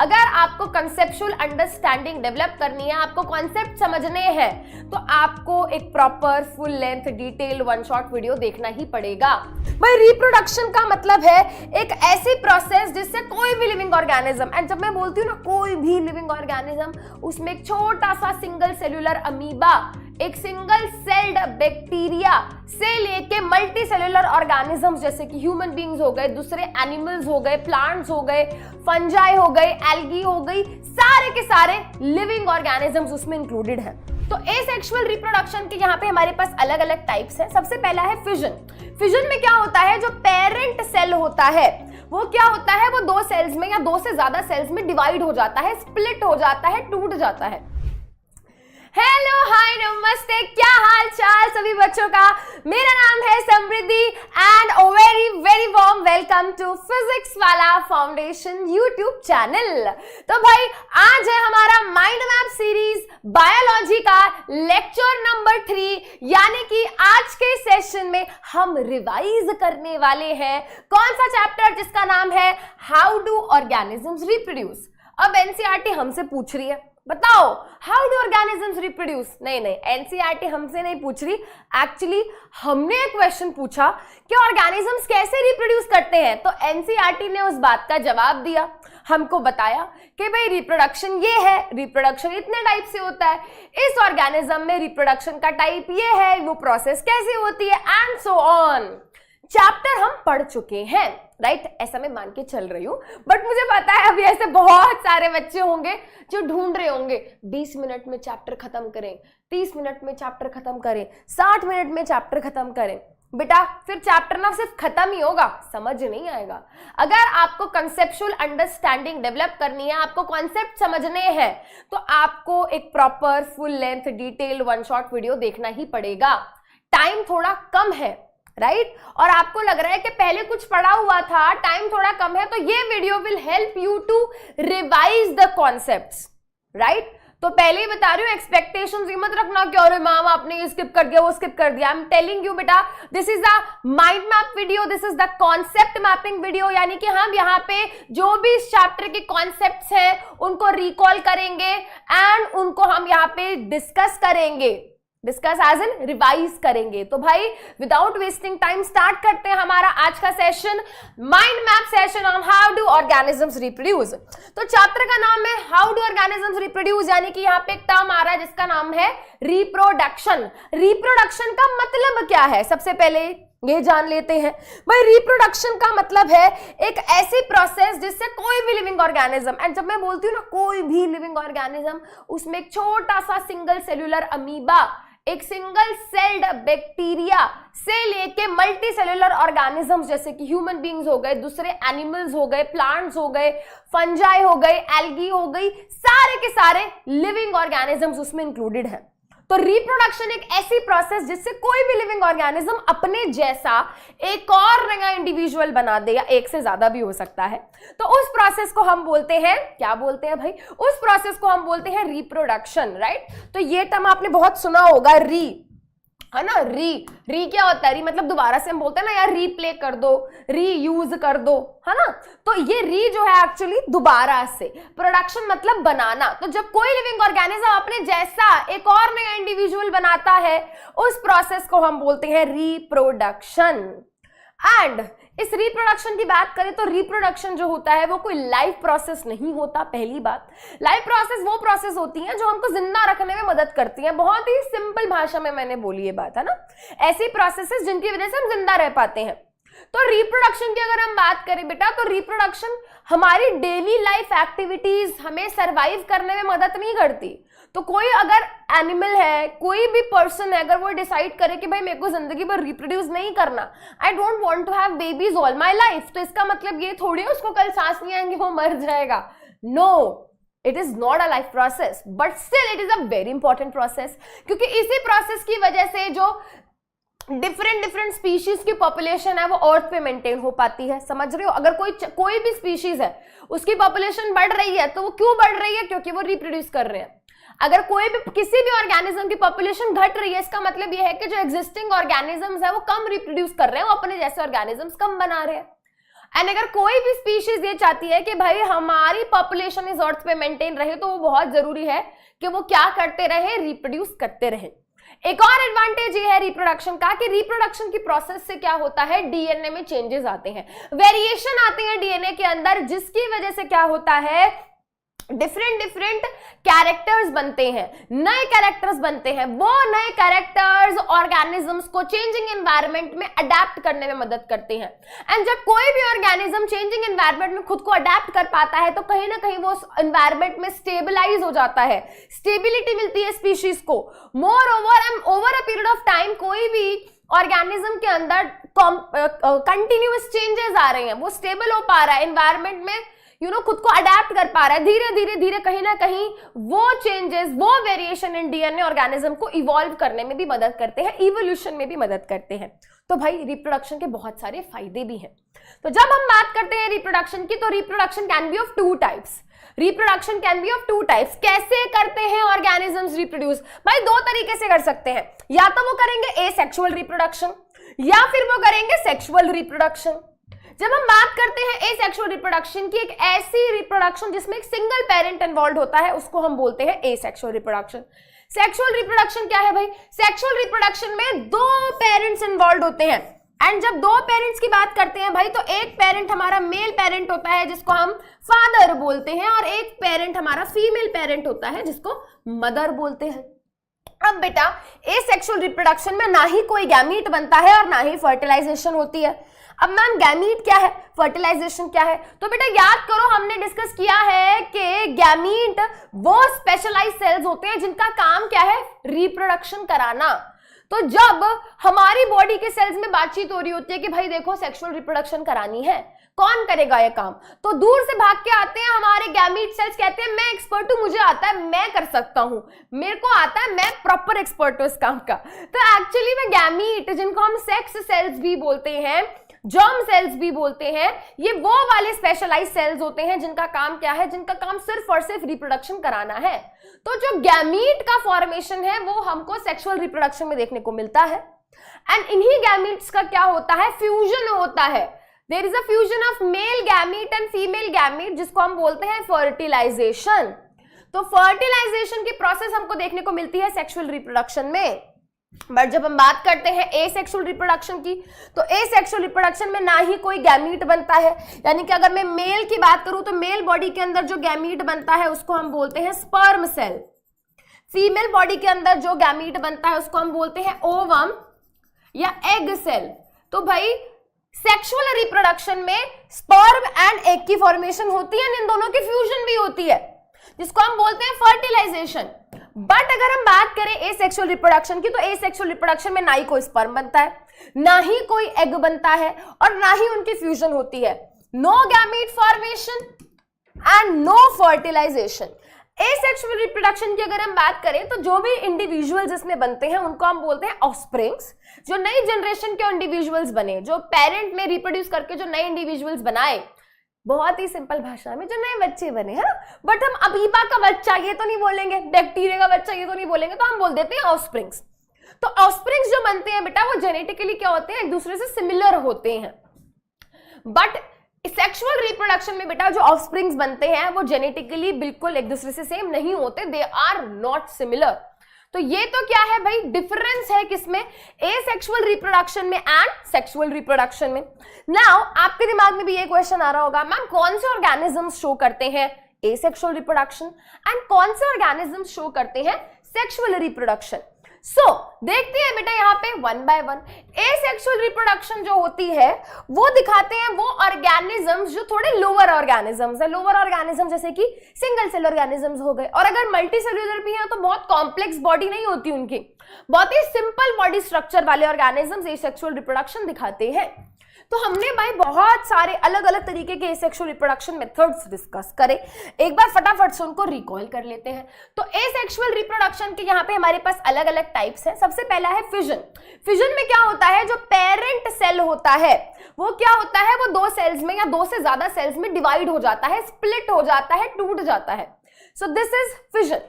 अगर आपको conceptual understanding develop करनी है, आपको कॉन्सेप्ट समझने हैं, तो आपको एक proper full length detail one shot video देखना ही पड़ेगा। भाई रिप्रोडक्शन का मतलब है एक ऐसी प्रोसेस जिससे कोई भी लिविंग ऑर्गेनिज्म, एंड जब मैं बोलती हूँ ना कोई भी लिविंग ऑर्गेनिज्म, उसमें एक छोटा सा सिंगल सेल्यूलर अमीबा, एक सिंगल सेल्ड बैक्टीरिया से लेके मल्टी सेल्यूलर ऑर्गेनिजम्स जैसे कि ह्यूमन बींग्स हो गए, दूसरे एनिमल्स हो गए, प्लांट्स हो गए, फंजाई हो गए, एल्गी हो गई, सारे के सारे लिविंग ऑर्गेनिजम्स उसमें इंक्लूडेड हैं। तो एसेक्सुअल रिप्रोडक्शन के यहाँ पे हमारे पास अलग अलग टाइप्स हैं। सबसे पहला है फिजन। फिजन में क्या होता है, जो पेरेंट सेल होता है वो क्या होता है, वो दो सेल्स में या दो से ज्यादा सेल्स में डिवाइड हो जाता है, स्प्लिट हो जाता है, टूट जाता है। हेलो हाय नमस्ते, क्या हाल चाल सभी बच्चों का। मेरा नाम है Samriddhi and very very warm welcome to physics Wallah foundation YouTube channel. तो भाई आज है हमारा माइंड मैप सीरीज बायोलॉजी का लेक्चर नंबर 3, यानी कि आज के सेशन में हम रिवाइज करने वाले हैं कौन सा चैप्टर, जिसका नाम है हाउ डू ऑर्गेनिजम्स रिप्रोड्यूस। अब एनसीईआरटी हमसे पूछ रही है, बताओ हाउ डू ऑर्गेनिजम्स रिप्रोड्यूस। नहीं, एनसीईआरटी हमसे नहीं पूछ रही, एक्चुअली हमने एक क्वेश्चन पूछा कि ऑर्गेनिजम्स कैसे रिप्रोड्यूस करते हैं, तो एनसीईआरटी ने उस बात का जवाब दिया, हमको बताया कि भाई रिप्रोडक्शन ये है, रिप्रोडक्शन इतने टाइप से होता है, इस ऑर्गेनिज्म में रिप्रोडक्शन का टाइप ये है, वो प्रोसेस कैसे होती है, एंड सो ऑन। चैप्टर हम पढ़ चुके हैं, राइट, ऐसा मैं मान के चल रही हूं, बट मुझे पता है अभी ऐसे बहुत सारे बच्चे होंगे जो ढूंढ रहे होंगे 20 मिनट में चैप्टर खत्म करें, 30 मिनट में चैप्टर खत्म करें, 60 मिनट में चैप्टर खत्म करें। बेटा फिर चैप्टर ना सिर्फ खत्म ही होगा, समझ नहीं आएगा। अगर आपको कंसेप्चुअल अंडरस्टैंडिंग डेवलप करनी है, आपको कॉन्सेप्ट समझने हैं, तो आपको एक proper full length detail one shot video देखना ही पड़ेगा। टाइम थोड़ा कम है, राइट, और आपको लग रहा है कि पहले कुछ पढ़ा हुआ था, टाइम थोड़ा कम है, तो ये video will help you to revise the concepts, right. तो पहले ही बता रही हूँ, एक्सपेक्टेशंस ये मत रखना कि अरे मैम आपने ये स्किप कर दिया, वो स्किप कर दिया। आई एम टेलिंग यू बेटा, this is the mind map video, this is the concept mapping video, यानी कि हम यहाँ पे जो भी इस चैप्टर के कॉन्सेप्ट्स हैं उनको रिकॉल करेंगे एंड उनको हम यहाँ पे डिस्कस करेंगे, डिस्कस एज इन रिवाइज करेंगे। तो भाई विदाउट वेस्टिंग टाइम स्टार्ट करते हैं हमारा आज का session, mind map session on how do organisms reproduce. तो चैप्टर का नाम है हाउ डू ऑर्गेनिजम्स रिप्रोड्यूस, यानी कि यहाँ पे एक टर्म आ रहा है जिसका नाम है रिप्रोडक्शन। रिप्रोडक्शन का मतलब क्या है, सबसे पहले ये जान लेते हैं। भाई रिप्रोडक्शन का मतलब है एक ऐसी प्रोसेस जिससे कोई भी लिविंग ऑर्गेनिज्म, एंड जब मैं बोलती हूँ ना कोई भी लिविंग ऑर्गेनिज्म, उसमें एक छोटा सा सिंगल सेल्यूलर अमीबा, एक सिंगल सेल्ड बैक्टीरिया से लेके मल्टी सेल्यूलर ऑर्गेनिजम्स जैसे कि ह्यूमन बींग्स हो गए, दूसरे एनिमल्स हो गए, प्लांट्स हो गए, फंजाई हो गई, एल्गी हो गई, सारे के सारे लिविंग ऑर्गेनिजम्स उसमें इंक्लूडेड हैं। तो रिप्रोडक्शन एक ऐसी प्रोसेस जिससे कोई भी लिविंग ऑर्गेनिज्म अपने जैसा एक और नया इंडिविजुअल बना दे, या एक से ज्यादा भी हो सकता है। तो उस प्रोसेस को हम बोलते हैं, क्या बोलते हैं भाई, उस प्रोसेस को हम बोलते हैं रिप्रोडक्शन, राइट। तो ये टर्म आपने बहुत सुना होगा, है ना, री क्या होता है, री मतलब दोबारा से हम बोलते हैं ना यार रीप्ले कर दो, रीयूज कर दो, है ना। तो ये री जो है एक्चुअली दोबारा से, प्रोडक्शन मतलब बनाना। तो जब कोई लिविंग ऑर्गेनिज्म अपने जैसा एक और नया इंडिविजुअल बनाता है, उस प्रोसेस को हम बोलते हैं रिप्रोडक्शन। एंड इस रिप्रोडक्शन की बात करें तो रिप्रोडक्शन जो होता है वो कोई लाइफ प्रोसेस नहीं होता। पहली बात, लाइफ प्रोसेस वो प्रोसेस होती है जो हमको जिंदा रखने में मदद करती है। बहुत ही सिंपल भाषा में मैंने बोली ये बात, है ना, ऐसी प्रोसेसेस जिनकी वजह से हम जिंदा रह पाते हैं। तो रिप्रोडक्शन की अगर हम बात करें बेटा, तो रिप्रोडक्शन हमारी डेली लाइफ एक्टिविटीज, हमें सरवाइव करने में मदद नहीं करती। तो कोई अगर एनिमल है, कोई भी पर्सन है, अगर वो डिसाइड करे कि भाई मेरे को जिंदगी भर रिप्रोड्यूस नहीं करना, I don't want to have babies all my life, तो इसका मतलब ये थोड़ी है उसको कल सांस नहीं आएंगे, वो मर जाएगा। No, it is not a life process, but still it is a very important process, क्योंकि इसी प्रोसेस की वजह से जो डिफरेंट स्पीशीज की पॉपुलेशन है वो अर्थ पे मेंटेन हो पाती है। समझ रहे हो, अगर कोई भी स्पीशीज है उसकी पॉपुलेशन बढ़ रही है, तो वो क्यों बढ़ रही है, क्योंकि वो रिप्रोड्यूस कर रहे हैं। अगर कोई भी किसी भी ऑर्गेनिज्म की पॉपुलेशन घट रही है, इसका मतलब यह है कि जो एग्जिस्टिंग ऑर्गेनिजम्स है वो कम रिप्रोड्यूस कर रहे हैं, वो अपने जैसे ऑर्गेनिजम्स कम बना रहे हैं। एंड अगर कोई भी स्पीशीज ये चाहती है कि भाई हमारी पॉपुलेशन इस अर्थ पे मेंटेन रहे, तो वो बहुत जरूरी है कि वो क्या करते रहे, रिप्रोड्यूस करते रहे। एक और एडवांटेज ये है रिप्रोडक्शन का कि रिप्रोडक्शन की प्रोसेस से क्या होता है, डीएनए में चेंजेस आते हैं, वेरिएशन आते हैं डीएनए के अंदर, जिसकी वजह से क्या होता है, डिफरेंट कैरेक्टर्स बनते हैं, नए कैरेक्टर्स बनते हैं। वो नए कैरेक्टर्स ऑर्गेनिजम्स को चेंजिंग एनवायरनमेंट में अडेप्ट करने में मदद करते हैं। एंड जब कोई भी ऑर्गेनिज्म चेंजिंग एनवायरनमेंट में खुद को अडेप्ट कर पाता है तो कहीं ना कहीं वो एनवायरनमेंट में स्टेबलाइज हो जाता है, स्टेबिलिटी मिलती है स्पीशीज को। More over a period of time कोई भी ऑर्गेनिज्म के अंदर कंटिन्यूअस चेंजेस आ रहे हैं, वो स्टेबल हो पा रहा है एनवायरनमेंट में, खुद को अडेप्ट कर पा रहा है, धीरे धीरे कहीं ना कहीं वो चेंजेस, वो वेरिएशन इन डीएनए ऑर्गेनिज्म को इवॉल्व करने में भी मदद करते हैं, इवोल्यूशन में भी मदद करते हैं। तो भाई रिप्रोडक्शन के बहुत सारे फायदे भी हैं। तो जब हम बात करते हैं रिप्रोडक्शन की, तो reproduction can be of two types. Reproduction can be of two types. कैसे करते हैं ऑर्गेनिजम्स रिप्रोड्यूस? भाई दो तरीके से कर सकते हैं, या तो वो करेंगे एसेक्सुअल रिप्रोडक्शन या फिर वो करेंगे सेक्सुअल रिप्रोडक्शन। जब हम बात करते हैं एसेक्सुअल रिप्रोडक्शन की, एक ऐसी रिप्रोडक्शन जिसमें एक सिंगल पेरेंट इन्वॉल्व होता है, उसको हम बोलते हैं एसेक्सुअल रिप्रोडक्शन। सेक्सुअल रिप्रोडक्शन क्या है भाई? सेक्सुअल रिप्रोडक्शन में दो पेरेंट्स इन्वॉल्व होते हैं। एंड जब दो पेरेंट्स की बात करते हैं भाई, तो एक पेरेंट हमारा मेल पेरेंट होता है जिसको हम फादर बोलते हैं, और एक पेरेंट हमारा फीमेल पेरेंट होता है जिसको मदर बोलते हैं। अब बेटा एसेक्सुअल रिप्रोडक्शन में ना ही कोई गैमीट बनता है और ना ही फर्टिलाइजेशन होती है। अब मैम गैमीट क्या है, फर्टिलाइजेशन क्या है? तो बेटा याद करो, हमने डिस्कस किया है कि गैमीट वो स्पेशलाइज्ड सेल्स होते हैं जिनका काम क्या है, रिप्रोडक्शन कराना। तो जब हमारी बॉडी के सेल्स में बातचीत हो रही होती है कि भाई देखो सेक्सुअल रिप्रोडक्शन करानी है, कौन करेगा ये काम? तो दूर से भाग के आते हैं हमारे गैमीट सेल्स, कहते हैं मैं एक्सपर्ट हूं, मुझे आता है, मैं कर सकता हूं, मेरे को आता है, मैं प्रॉपर एक्सपर्ट हूं इस काम का। तो एक्चुअली में गैमीट, जिनको हम सेक्स सेल्स भी बोलते हैं, जर्म सेल्स भी बोलते हैं, ये वो वाले स्पेशलाइज्ड सेल्स होते हैं जिनका काम क्या है, जिनका काम सिर्फ और सिर्फ रिप्रोडक्शन कराना है। तो जो गैमीट का फॉर्मेशन है वो हमको सेक्सुअल रिप्रोडक्शन में देखने को मिलता है। एंड इन्हीं गैमीट्स का क्या होता है, फ्यूजन होता है। There is a fusion of male gamete and female gamete, जिसको हम बोलते हैं फर्टिलाइजेशन। तो फर्टिलाइजेशन की प्रोसेस हमको देखने को मिलती है सेक्सुअल रिप्रोडक्शन में। बट जब हम बात करते हैं एसेक्सुअल रिप्रोडक्शन की, तो एसेक्सुअल रिप्रोडक्शन में ना ही कोई गैमीट बनता है। यानी कि अगर मैं मेल की बात करूं तो मेल बॉडी के अंदर जो गैमीट बनता है उसको हम बोलते हैं स्पर्म सेल। फीमेल बॉडी के अंदर जो गैमीट बनता है उसको हम बोलते हैं ओवम या एग सेल। तो भाई सेक्सुअल रिप्रोडक्शन में स्पर्म एंड एग की फॉर्मेशन होती है, इन दोनों की फ्यूजन भी होती है, जिसको हम बोलते हैं फर्टिलाइजेशन। बट अगर हम बात करें एसेक्सुअल रिप्रोडक्शन की, तो एसेक्सुअल रिप्रोडक्शन में ना ही कोई स्पर्म बनता है, ना ही कोई एग बनता है, और ना ही उनकी फ्यूजन होती है। No gamete formation and no fertilization. Asexual reproduction की अगर हम बात करें तो जो भी इंडिविजुअल्स इसमें बनते हैं उनको हम बोलते हैं ऑफस्प्रिंग्स। जो नई जनरेशन के इंडिविजुअल्स बने, जो पेरेंट में रिप्रोड्यूस करके जो नए इंडिविजुअल्स बनाए, बहुत ही सिंपल भाषा में जो नए बच्चे बने, है ना। बट हम अमीबा का बच्चा ये तो नहीं बोलेंगे, बैक्टीरिया का बच्चा ये तो नहीं बोलेंगे, तो हम बोल देते हैं ऑफस्प्रिंग्स। तो ऑफस्प्रिंग्स जो बनते हैं बेटा वो जेनेटिकली क्या होते हैं, एक दूसरे से सिमिलर होते हैं। बट सेक्सुअल रिप्रोडक्शन में बेटा जो ऑफस्प्रिंग्स बनते हैं वो जेनेटिकली बिल्कुल एक दूसरे से सेम नहीं होते, दे आर नॉट सिमिलर। तो ये तो क्या है भाई, डिफरेंस है किसमें, एसेक्सुअल रिप्रोडक्शन में एंड सेक्सुअल रिप्रोडक्शन में। नाउ आपके दिमाग में भी ये क्वेश्चन आ रहा होगा, मैम कौन से ऑर्गेनिजम्स शो करते हैं एसेक्सुअल रिप्रोडक्शन एंड कौन से ऑर्गेनिजम्स शो करते हैं सेक्सुअल रिप्रोडक्शन? सो देखते हैं बेटा यहाँ पे one by one. Asexual reproduction जो होती है वो दिखाते हैं वो ऑर्गेनिजम्स जो थोड़े लोअर ऑर्गेनिजम्स है। लोअर ऑर्गेनिज्म जैसे कि सिंगल सेल ऑर्गेनिजम्स हो गए, और अगर मल्टी सेल्यूलर भी है तो बहुत कॉम्प्लेक्स बॉडी नहीं होती उनकी, बहुत ही सिंपल बॉडी स्ट्रक्चर वाले ऑर्गेनिजम्स एसेक्सुअल रिप्रोडक्शन दिखाते हैं। तो हमने भाई बहुत सारे अलग अलग तरीके के एसेक्सुअल रिप्रोडक्शन मेथड्स डिस्कस करे, एक बार फटाफट से उनको रिकॉल कर लेते हैं। तो एसेक्सुअल रिप्रोडक्शन के यहाँ पे हमारे पास अलग अलग टाइप्स हैं। सबसे पहला है फिजन। फिजन में क्या होता है, जो पेरेंट सेल होता है वो क्या होता है, वो दो सेल्स में या दो से ज्यादा सेल्स में डिवाइड हो जाता है, स्प्लिट हो जाता है, टूट जाता है। So this is fission.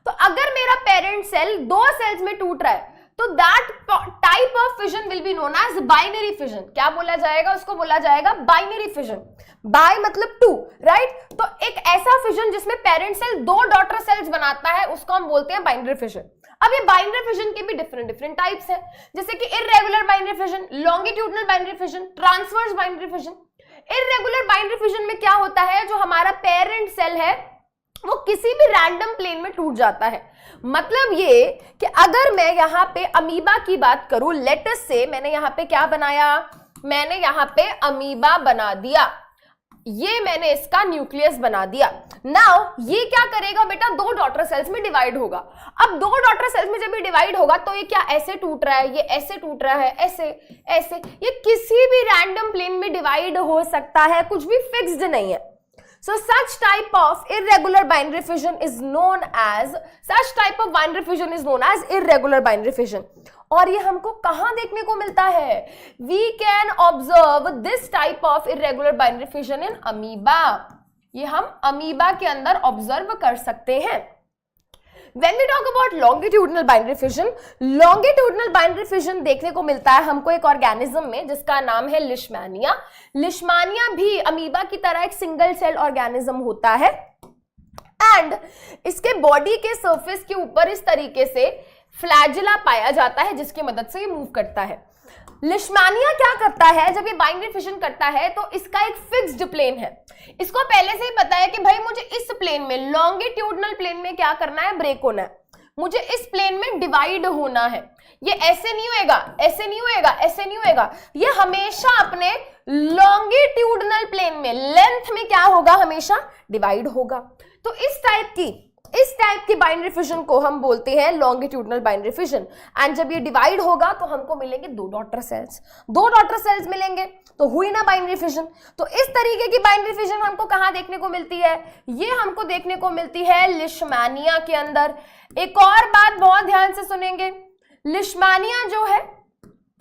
तो अगर मेरा पेरेंट सेल दो सेल्स में टूट रहा है तो that type of fission will be known as binary fission. क्या बोला जाएगा? उसको बोला जाएगा बाइनरी फिजन। बाय मतलब टू, राइट? तो एक ऐसा फिजन जिसमें पेरेंट सेल दो डॉटर सेल्स बनाता है उसको हम बोलते हैं बाइनरी फिजन। अब ये बाइनरी फिजन के भी डिफरेंट टाइप्स है, जैसे कि irregular binary fission, longitudinal binary fission, transverse binary fission. Irregular binary fission में क्या होता है, जो हमारा पेरेंट सेल है वो किसी भी रैंडम प्लेन में टूट जाता है। मतलब ये कि अगर मैं यहाँ पे अमीबा की बात करूं, लेटस से मैंने यहाँ पे क्या बनाया, मैंने यहाँ पे अमीबा बना दिया, ये मैंने इसका न्यूक्लियस बना दिया। नाउ ये क्या करेगा बेटा, दो डॉटर सेल्स में डिवाइड होगा। अब दो डॉटर सेल्स में जब ये डिवाइड होगा तो ये क्या ऐसे टूट रहा है, ये ऐसे टूट रहा है, ऐसे ऐसे, ये किसी भी रैंडम प्लेन में डिवाइड हो सकता है, कुछ भी फिक्स्ड नहीं है। So such type of irregular binary fission is known as irregular binary fission। और ये हमको कहां देखने को मिलता है? We can observe this type of irregular binary fission in amoeba। ये हम अमीबा के अंदर ऑब्जर्व कर सकते हैं। When we talk about longitudinal binary fission, longitudinal binary fission देखने को मिलता है हमको एक ऑर्गेनिज्म में जिसका नाम है लिशमैनिया। लिशमैनिया भी अमीबा की तरह एक सिंगल सेल ऑर्गेनिज्म होता है एंड इसके बॉडी के सरफेस के ऊपर इस तरीके से फ्लैजिला पाया जाता है जिसकी मदद से ये मूव करता है। लिशमैनिया क्या करता है, जब ये बाइनरी फिशन करता है तो इसका एक फिक्स्ड प्लेन है। इसको पहले से ही पता है कि भाई मुझे इस प्लेन में, लॉन्गिट्यूडनल प्लेन में क्या करना है, ब्रेक होना है, मुझे इस प्लेन में डिवाइड होना है। ये ऐसे नहीं होएगा, ऐसे नहीं होएगा, ऐसे नहीं होएगा, ये हमेशा अपने लॉन्गिट्यूडनल प्लेन में, लेंथ में क्या होगा, हमेशा डिवाइड होगा। तो इस टाइप की बाइनरी फिशन को हम बोलते हैं लॉन्गिट्यूडनल बाइनरी फिशन। एंड जब ये डिवाइड होगा तो हमको मिलेंगे दो डॉटर सेल्स मिलेंगे, तो हुई ना बाइनरी फिशन। तो इस तरीके की बाइनरी फिशन हमको कहां देखने को मिलती है, ये हमको देखने को मिलती है लिशमैनिया के अंदर। एक और बात बहुत ध्यान से सुनेंगे, लिशमैनिया जो है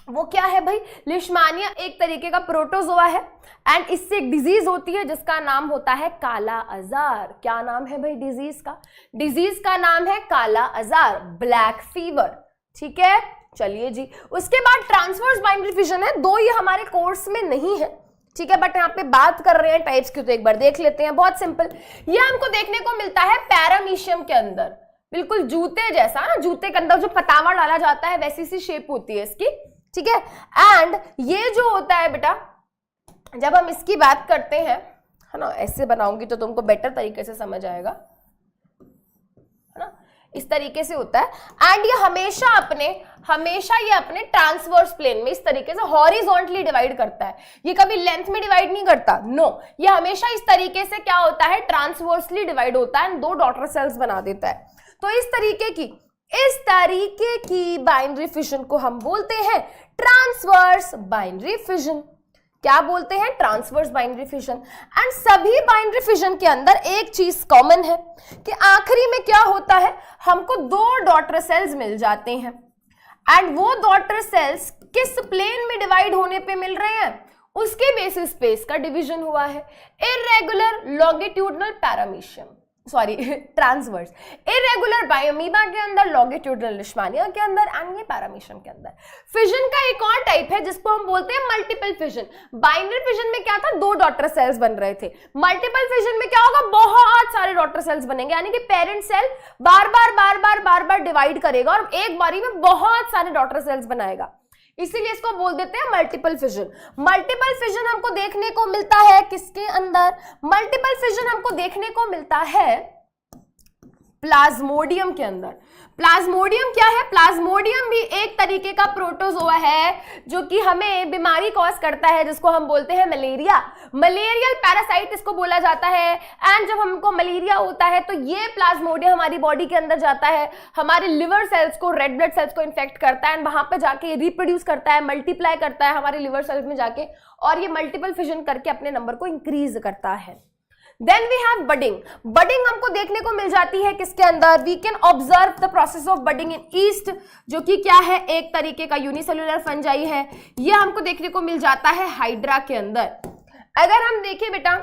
वो क्या है भाई, लिशमैनिया एक तरीके का प्रोटोजोआ है एंड इससे एक डिजीज होती है जिसका नाम होता है काला अजार। क्या नाम है भाई डिजीज का? डिजीज का नाम है काला अजार, ब्लैक फीवर। ठीक है, चलिए जी। उसके बाद ट्रांसवर्स बाइनरी फिशन है, दो ये हमारे कोर्स में नहीं है, ठीक है, बट यहाँ पे बात कर रहे हैं टाइप्स की तो एक बार देख लेते हैं। बहुत सिंपल, ये हमको देखने को मिलता है पैरामीशियम के अंदर, बिल्कुल जूते जैसा ना, जूते के अंदर जो पतावा डाला जाता है वैसी सी शेप होती है इसकी। ठीक है, एंड ये जो होता है बेटा, जब हम इसकी बात करते हैं, है ना, ऐसे बनाऊंगी तो तुमको बेटर तरीके से समझ आएगा, है ना, इस तरीके से होता है एंड ये हमेशा ये अपने ट्रांसवर्स प्लेन में इस तरीके से हॉरिजॉन्टली डिवाइड करता है। ये कभी लेंथ में डिवाइड नहीं करता, नो, ये हमेशा इस तरीके से क्या होता है, ट्रांसवर्सली डिवाइड होता है एंड दो डॉटर सेल्स बना देता है। तो इस तरीके की बाइनरी फिशन को हम बोलते हैं ट्रांसवर्स बाइनरी फिशन। क्या बोलते हैं? Transverse binary fission. एंड सभी बाइनरी फिशन के अंदर एक चीज कॉमन है कि आखिरी में क्या होता है, हमको दो डॉटर सेल्स मिल जाते हैं एंड वो डॉटर सेल्स किस प्लेन में डिवाइड होने पे मिल रहे हैं, उसके बेसिस पे इसका डिवीजन हुआ है। Irregular longitudinal paramecium, sorry transverse, irregular amoeba के अंदर, लॉन्गिट्यूडनल लिशमैनिया के अंदर एंड ये पैरामीशियम के अंदर। फिजन का एक और टाइप है जिसको हम बोलते हैं मल्टीपल फिजन। बाइनरी फिजन में क्या था, दो डॉटर सेल्स बन रहे थे। मल्टीपल फिजन में क्या होगा, बहुत सारे डॉटर सेल्स बनेंगे, यानी कि पेरेंट सेल बार बार डिवाइड करेगा और एक बारी में बहुत सारे डॉटर सेल्स बनाएगा, इसीलिए इसको बोल देते हैं मल्टीपल फिजन। मल्टीपल फिजन हमको देखने को मिलता है किसके अंदर, मल्टीपल फिजन हमको देखने को मिलता है प्लाज्मोडियम के अंदर। प्लाज्मोडियम क्या है, प्लाज्मोडियम भी एक तरीके का प्रोटोजोआ है जो कि हमें बीमारी कॉज करता है, जिसको हम बोलते हैं मलेरिया। मलेरियल पैरासाइट इसको बोला जाता है एंड जब हमको मलेरिया होता है तो ये प्लाज्मोडियम हमारी बॉडी के अंदर जाता है, हमारे लिवर सेल्स को, रेड ब्लड सेल्स को इन्फेक्ट करता है एंड वहां पे जाके रिप्रोड्यूस करता है, मल्टीप्लाई करता है हमारे लिवर सेल्स में जाके, और ये मल्टीपल फिजन करके अपने नंबर को इंक्रीज करता है। Then we have budding। budding हमको देखने को मिल जाती है किसके अंदर, we can observe the process of budding in yeast, जो कि क्या है, एक तरीके का यूनिसेलुलर फंजाई है। ये हमको देखने को मिल जाता है हाइड्रा के अंदर। अगर हम देखें बेटा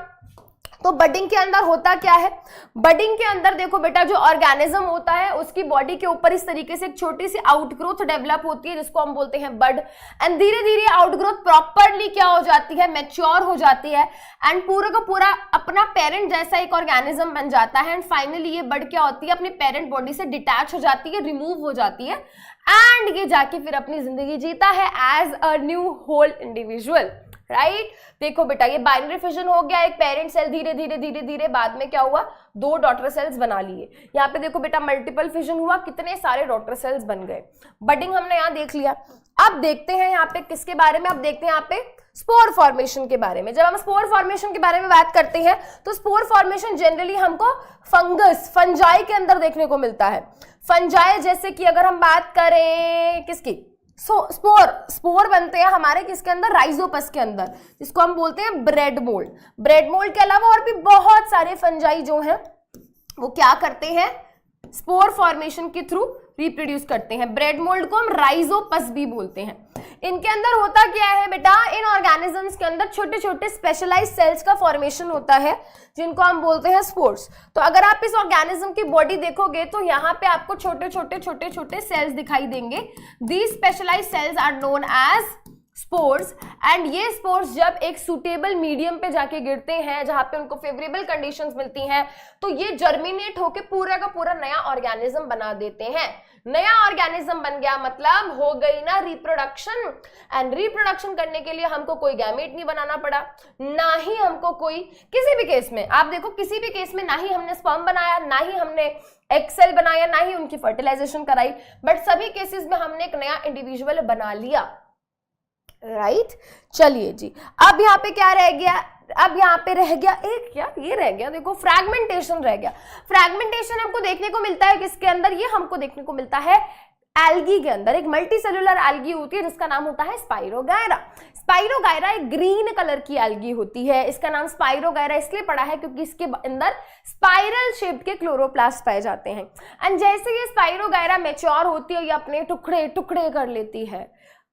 तो बडिंग के अंदर होता क्या है, बडिंग के अंदर देखो बेटा जो ऑर्गेनिज्म होता है उसकी बॉडी के ऊपर इस तरीके से एक छोटी सी आउटग्रोथ डेवलप होती है जिसको हम बोलते हैं बड, एंड धीरे धीरे आउटग्रोथ प्रॉपरली क्या हो जाती है, मैच्योर हो जाती है, एंड पूरा का पूरा अपना पेरेंट जैसा एक ऑर्गेनिज्म बन जाता है, एंड फाइनली ये बड क्या होती है, अपनी पेरेंट बॉडी से डिटैच हो जाती है, रिमूव हो जाती है, एंड ये जाके फिर अपनी जिंदगी जीता है as a new whole individual, right. देखो बेटा ये बाइनरी फिजन हो गया, एक पेरेंट सेल धीरे धीरे धीरे धीरे बाद में क्या हुआ, 2 डॉटर सेल्स बना लिए। यहाँ पे देखो बेटा मल्टीपल फिजन हुआ, कितने सारे डॉटर सेल्स बन गए। बडिंग हमने यहाँ देख लिया। अब देखते हैं यहाँ पे किसके बारे में, अब देखते हैं यहाँ पे स्पोर फॉर्मेशन के बारे में। जब हम स्पोर फॉर्मेशन के बारे में बात करते हैं तो स्पोर फॉर्मेशन जनरली हमको फंगस, फंजाई के अंदर देखने को मिलता है। फंजाई जैसे कि अगर हम बात करें किसकी, स्पोर बनते हैं हमारे किसके अंदर, राइजोपस के अंदर, जिसको हम बोलते हैं ब्रेड मोल्ड। ब्रेड मोल्ड के अलावा और भी बहुत सारे फंजाई जो हैं वो क्या करते हैं, स्पोर फॉर्मेशन के थ्रू रिप्रोड्यूस करते हैं। ब्रेड मोल्ड को हम राइजोपस भी बोलते हैं। इनके अंदर होता क्या है बेटा, इन ऑर्गेनिजम्स के अंदर छोटे छोटे स्पेशलाइज्ड सेल्स का फॉर्मेशन होता है जिनको हम बोलते हैं स्पोर्स। तो अगर आप इस ऑर्गेनिज्म की बॉडी देखोगे तो यहाँ पे आपको छोटे छोटे सेल्स दिखाई देंगे। These specialized cells are known as spores, and ये स्पोर्स जब एक सुटेबल मीडियम पे जाके गिरते हैं जहां पे उनको फेवरेबल कंडीशंस मिलती हैं तो ये जर्मिनेट होके पूरा का पूरा नया ऑर्गेनिज्म बना देते हैं। नया ऑर्गेनिज्म बन गया मतलब हो गई ना रिप्रोडक्शन, एंड रिप्रोडक्शन करने के लिए हमको कोई गैमेट नहीं बनाना पड़ा, ना ही हमको कोई किसी भी केस में, आप देखो किसी भी केस में ना ही हमने स्पर्म बनाया, ना ही हमने एग सेल बनाया, ना ही उनकी फर्टिलाइजेशन कराई, बट सभी केसेस में हमने एक नया इंडिविजुअल बना लिया, राइट। चलिए जी, अब यहाँ पे क्या रह गया, अब यहाँ पे रह गया एक, क्या ये रह गया, देखो फ्रैगमेंटेशन रह गया। फ्रैगमेंटेशन हमको देखने को मिलता है किसके अंदर, ये हमको देखने को मिलता है एल्गी के अंदर। एक मल्टी सेलुलर एल्गी होती है जिसका नाम होता है स्पाइरोगायरा। स्पाइरोगायरा एक ग्रीन कलर की एल्गी होती है। इसका नाम स्पाइरोगायरा इसलिए पड़ा है क्योंकि इसके अंदर स्पाइरल शेप के क्लोरोप्लास्ट पाए जाते हैं, एंड जैसे ये स्पाइरोगायरा मैच्योर होती है ये अपने टुकड़े टुकड़े कर लेती है,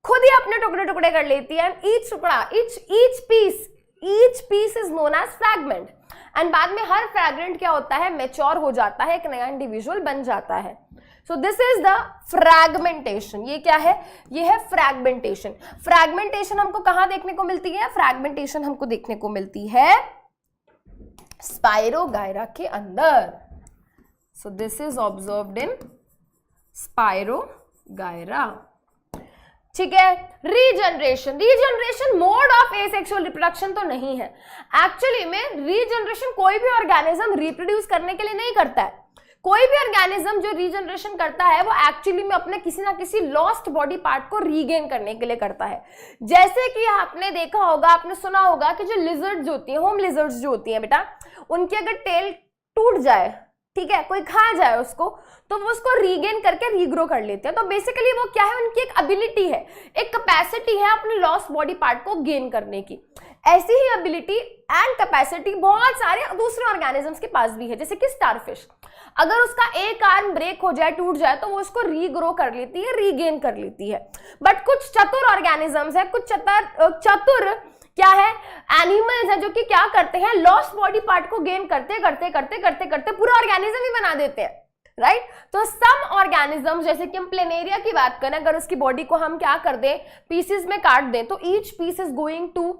खुद ही अपने टुकड़े टुकड़े कर लेती है, एंड ईच टुकड़ा, each piece is known as fragment, and बाद में हर फ्रैगमेंट क्या होता है, मैच्योर हो जाता है, एक नया इंडिविजुअल बन जाता है। So this is the fragmentation. ये क्या है, ये है फ्रैगमेंटेशन। फ्रैगमेंटेशन हमको कहां देखने को मिलती है, फ्रैगमेंटेशन हमको देखने को मिलती है स्पाइरोगायरा के अंदर। So this is observed in spirogyra, ठीक है। Regeneration mode of asexual reproduction तो नहीं है। एक्चुअली में रीजनरेशन कोई भी ऑर्गेनिज्म रिप्रोड्यूस करने के लिए नहीं करता है। कोई भी ऑर्गेनिज्म जो रीजनरेशन करता है वो एक्चुअली में अपने किसी ना किसी लॉस्ट बॉडी पार्ट को रीगेन करने के लिए करता है। जैसे कि आपने देखा होगा, आपने सुना होगा कि जो लिजर्ड्स होती हैं, होम लिजर्ड्स जो होती हैं बेटा, उनकी अगर टेल टूट जाए, ठीक है, कोई खा जाए उसको, तो वो उसको रीगेन करके रीग्रो कर लेते हैं। तो बेसिकली वो क्या है, उनकी एक एबिलिटी है, एक कैपेसिटी है अपने लॉस्ट बॉडी पार्ट को गेन करने की। ऐसी ही एबिलिटी एंड कैपेसिटी बहुत सारे दूसरे ऑर्गेनिजम्स के पास भी है, जैसे कि स्टारफिश। अगर उसका एक आर्म ब्रेक हो जाए, टूट जाए, तो वो उसको रीग्रो कर लेती है, रीगेन कर लेती है। बट कुछ चतुर ऑर्गेनिजम्स है, कुछ चतुर क्या है, एनिमल्स है, जो कि क्या करते हैं, लॉस्ट बॉडी पार्ट को गेन करते करते करते करते करते पूरा ऑर्गेनिज्म ही बना देते हैं, राइट। तो सम ऑर्गेनिज्म, जैसे कि हम प्लेनेरिया की बात करें, अगर उसकी बॉडी को हम क्या कर दें, पीसेस में काट दें, तो each piece is going to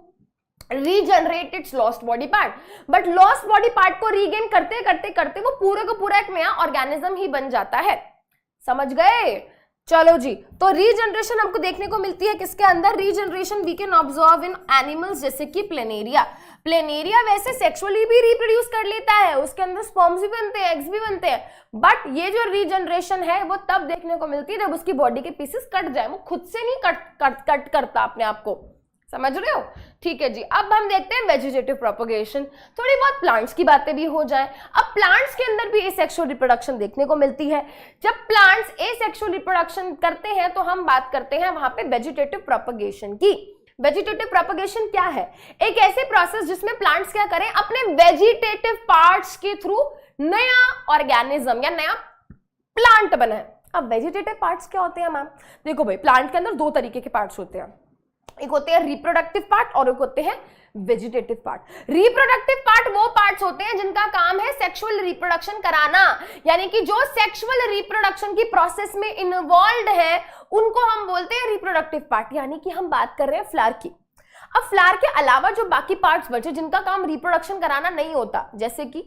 regenerate its lost body part, but lost body part को रीगेन करते करते करते वो पूरे का पूरा एक नया ऑर्गेनिज्म ही बन जाता है। समझ गए? चलो जी, तो रीजनरेशन हमको देखने को मिलती है किसके अंदर, regeneration we can observe in animals, जैसे कि प्लेनेरिया। प्लेनेरिया वैसे सेक्सुअली भी रिप्रोड्यूस कर लेता है, उसके अंदर स्पर्म्स भी बनते हैं, एग्स भी बनते हैं, बट ये जो रीजनरेशन है वो तब देखने को मिलती है जब उसकी बॉडी के पीसेस कट जाए। वो खुद से नहीं कट करता अपने आप को, समझ रहे हो? ठीक है जी। अब हम देखते हैं वेजिटेटिव प्रोपगेशन। थोड़ी बहुत प्लांट्स की बातें भी हो जाएं। अब प्लांट्स के अंदर भी एसेक्सुअल रिप्रोडक्शन देखने को मिलती है। जब प्लांट्स एसेक्सुअल रिप्रोडक्शन करते हैं तो हम बात करते हैं वहां पे वेजिटेटिव प्रोपगेशन की। वेजिटेटिव प्रोपगेशन क्या है? एक ऐसे प्रोसेस जिसमें प्लांट्स क्या करें, अपने वेजिटेटिव पार्ट्स के थ्रू नया ऑर्गेनिज्म या नया प्लांट बनाए। अब वेजिटेटिव पार्ट्स क्या होते हैं मैम? देखो भाई, प्लांट के अंदर दो तरीके के पार्ट्स होते हैं, एक होते हैं रिप्रोडक्टिव पार्ट और एक होते हैं वेजिटेटिव पार्ट। रिप्रोडक्टिव पार्ट वो पार्ट्स होते हैं जिनका काम है सेक्सुअल रिप्रोडक्शन कराना, यानी कि जो सेक्सुअल रिप्रोडक्शन की प्रोसेस में इन्वॉल्व है उनको हम बोलते हैं रिप्रोडक्टिव पार्ट। यानी कि हम बात कर रहे हैं फ्लावर की। अब फ्लावर के अलावा जो बाकी पार्ट्स बचे जिनका काम रिप्रोडक्शन कराना नहीं होता, जैसे कि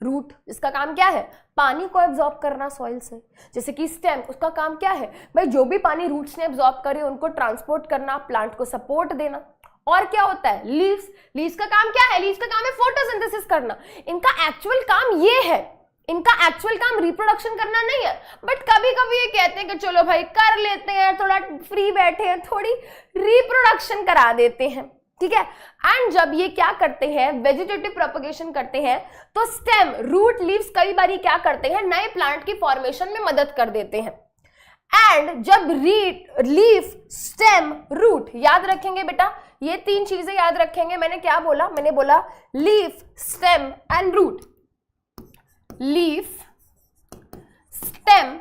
रूट, जिसका काम क्या है, पानी को एब्जॉर्ब करना सॉइल से। जैसे कि स्टेम, उसका काम क्या है भाई, जो भी पानी रूट्स ने एब्जॉर्ब करे उनको ट्रांसपोर्ट करना, प्लांट को सपोर्ट देना। और क्या होता है, लीव्स, लीव्स का काम क्या है, लीव्स का काम है फोटोसिंथेसिस करना। इनका एक्चुअल काम ये है, इनका एक्चुअल काम रिप्रोडक्शन करना नहीं है, बट कभी कभी ये कहते हैं कि चलो भाई कर लेते हैं, थोड़ा फ्री बैठे हैं, थोड़ी रिप्रोडक्शन करा देते हैं, ठीक है। एंड जब ये क्या करते हैं, वेजिटेटिव प्रोपगेशन करते हैं, तो स्टेम, रूट, लीव्स कई बार क्या करते हैं, नए प्लांट की फॉर्मेशन में मदद कर देते हैं। एंड जब लीफ, स्टेम, रूट, याद रखेंगे बेटा, ये तीन चीजें याद रखेंगे। मैंने क्या बोला, मैंने बोला leaf, stem and root. Leaf, stem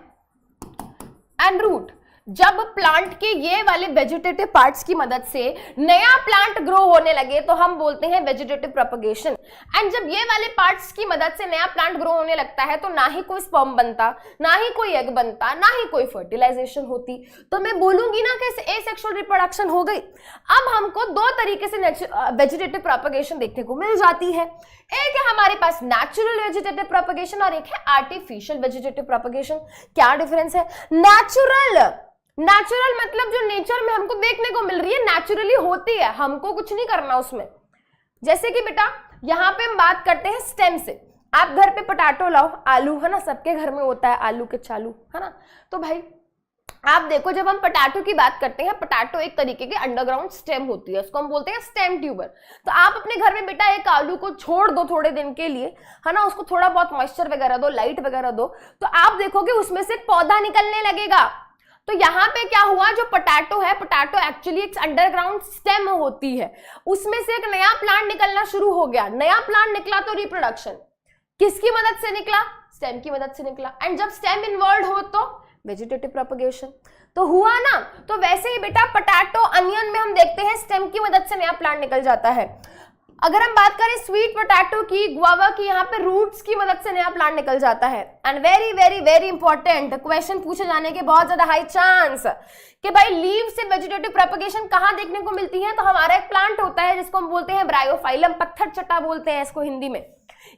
and root. जब प्लांट के ये वाले वेजिटेटिव पार्ट्स की मदद से नया प्लांट ग्रो होने लगे तो हम बोलते हैं वेजिटेटिव प्रोपगेशन। एंड जब ये वाले पार्ट्स की मदद से नया प्लांट ग्रो होने लगता है तो ना ही कोई स्पर्म बनता, ना ही कोई एग बनता, ना ही कोई फर्टिलाइजेशन होती, तो मैं बोलूंगी ना कि एसेक्सुअल रिप्रोडक्शन हो गई। अब हमको दो तरीके से वेजिटेटिव प्रोपगेशन देखने को मिल जाती है। एक है हमारे पास नेचुरल वेजिटेटिव प्रोपगेशन और एक है आर्टिफिशियल वेजिटेटिव प्रोपगेशन। क्या डिफरेंस है? नेचुरल मतलब जो नेचर में हमको देखने को मिल रही है, नेचुरली होती है, हमको कुछ नहीं करना उसमें। जैसे कि बेटा यहां पे हम बात करते हैं स्टेम से। आप घर पे पोटैटो लाओ, आलू है ना, सबके घर में होता है आलू के चालू, है ना। तो भाई आप देखो, जब हम पोटैटो की बात करते हैं, पोटैटो एक तरीके की अंडरग्राउंड स्टेम होती है, उसको हम बोलते हैं स्टेम ट्यूबर। तो आप अपने घर में बेटा एक आलू को छोड़ दो थोड़े दिन के लिए, है ना, उसको थोड़ा बहुत मॉइस्चर वगैरह दो, लाइट वगैरह दो, तो आप देखोगे उसमें से पौधा निकलने लगेगा। तो यहाँ पे क्या हुआ, जो पोटैटो है, पोटैटो एक्चुअली एक अंडरग्राउंड स्टेम होती है, उसमें से एक नया प्लांट निकलना शुरू हो गया। नया प्लांट निकला तो रिप्रोडक्शन किसकी मदद से निकला? स्टेम की मदद से निकला। एंड जब स्टेम इन्वॉल्व हो तो वेजिटेटिव प्रोपगेशन तो हुआ ना। तो वैसे ही बेटा पोटैटो, अनियन में हम देखते हैं स्टेम की मदद से नया प्लांट निकल जाता है। अगर हम बात करें स्वीट पोटैटो की, गुआवा की, यहाँ पे रूट्स की मदद से नया प्लांट निकल जाता है। And very very very important question पूछे जाने के बहुत ज्यादा हाई चांस कि भाई लीव से वेजिटेटिव प्रोपगेशन कहाँ देखने को मिलती है? तो हमारा एक प्लांट होता है जिसको हम बोलते हैं ब्रायोफाइलम, पत्थर चट्टा बोलते हैं इसको हिंदी में।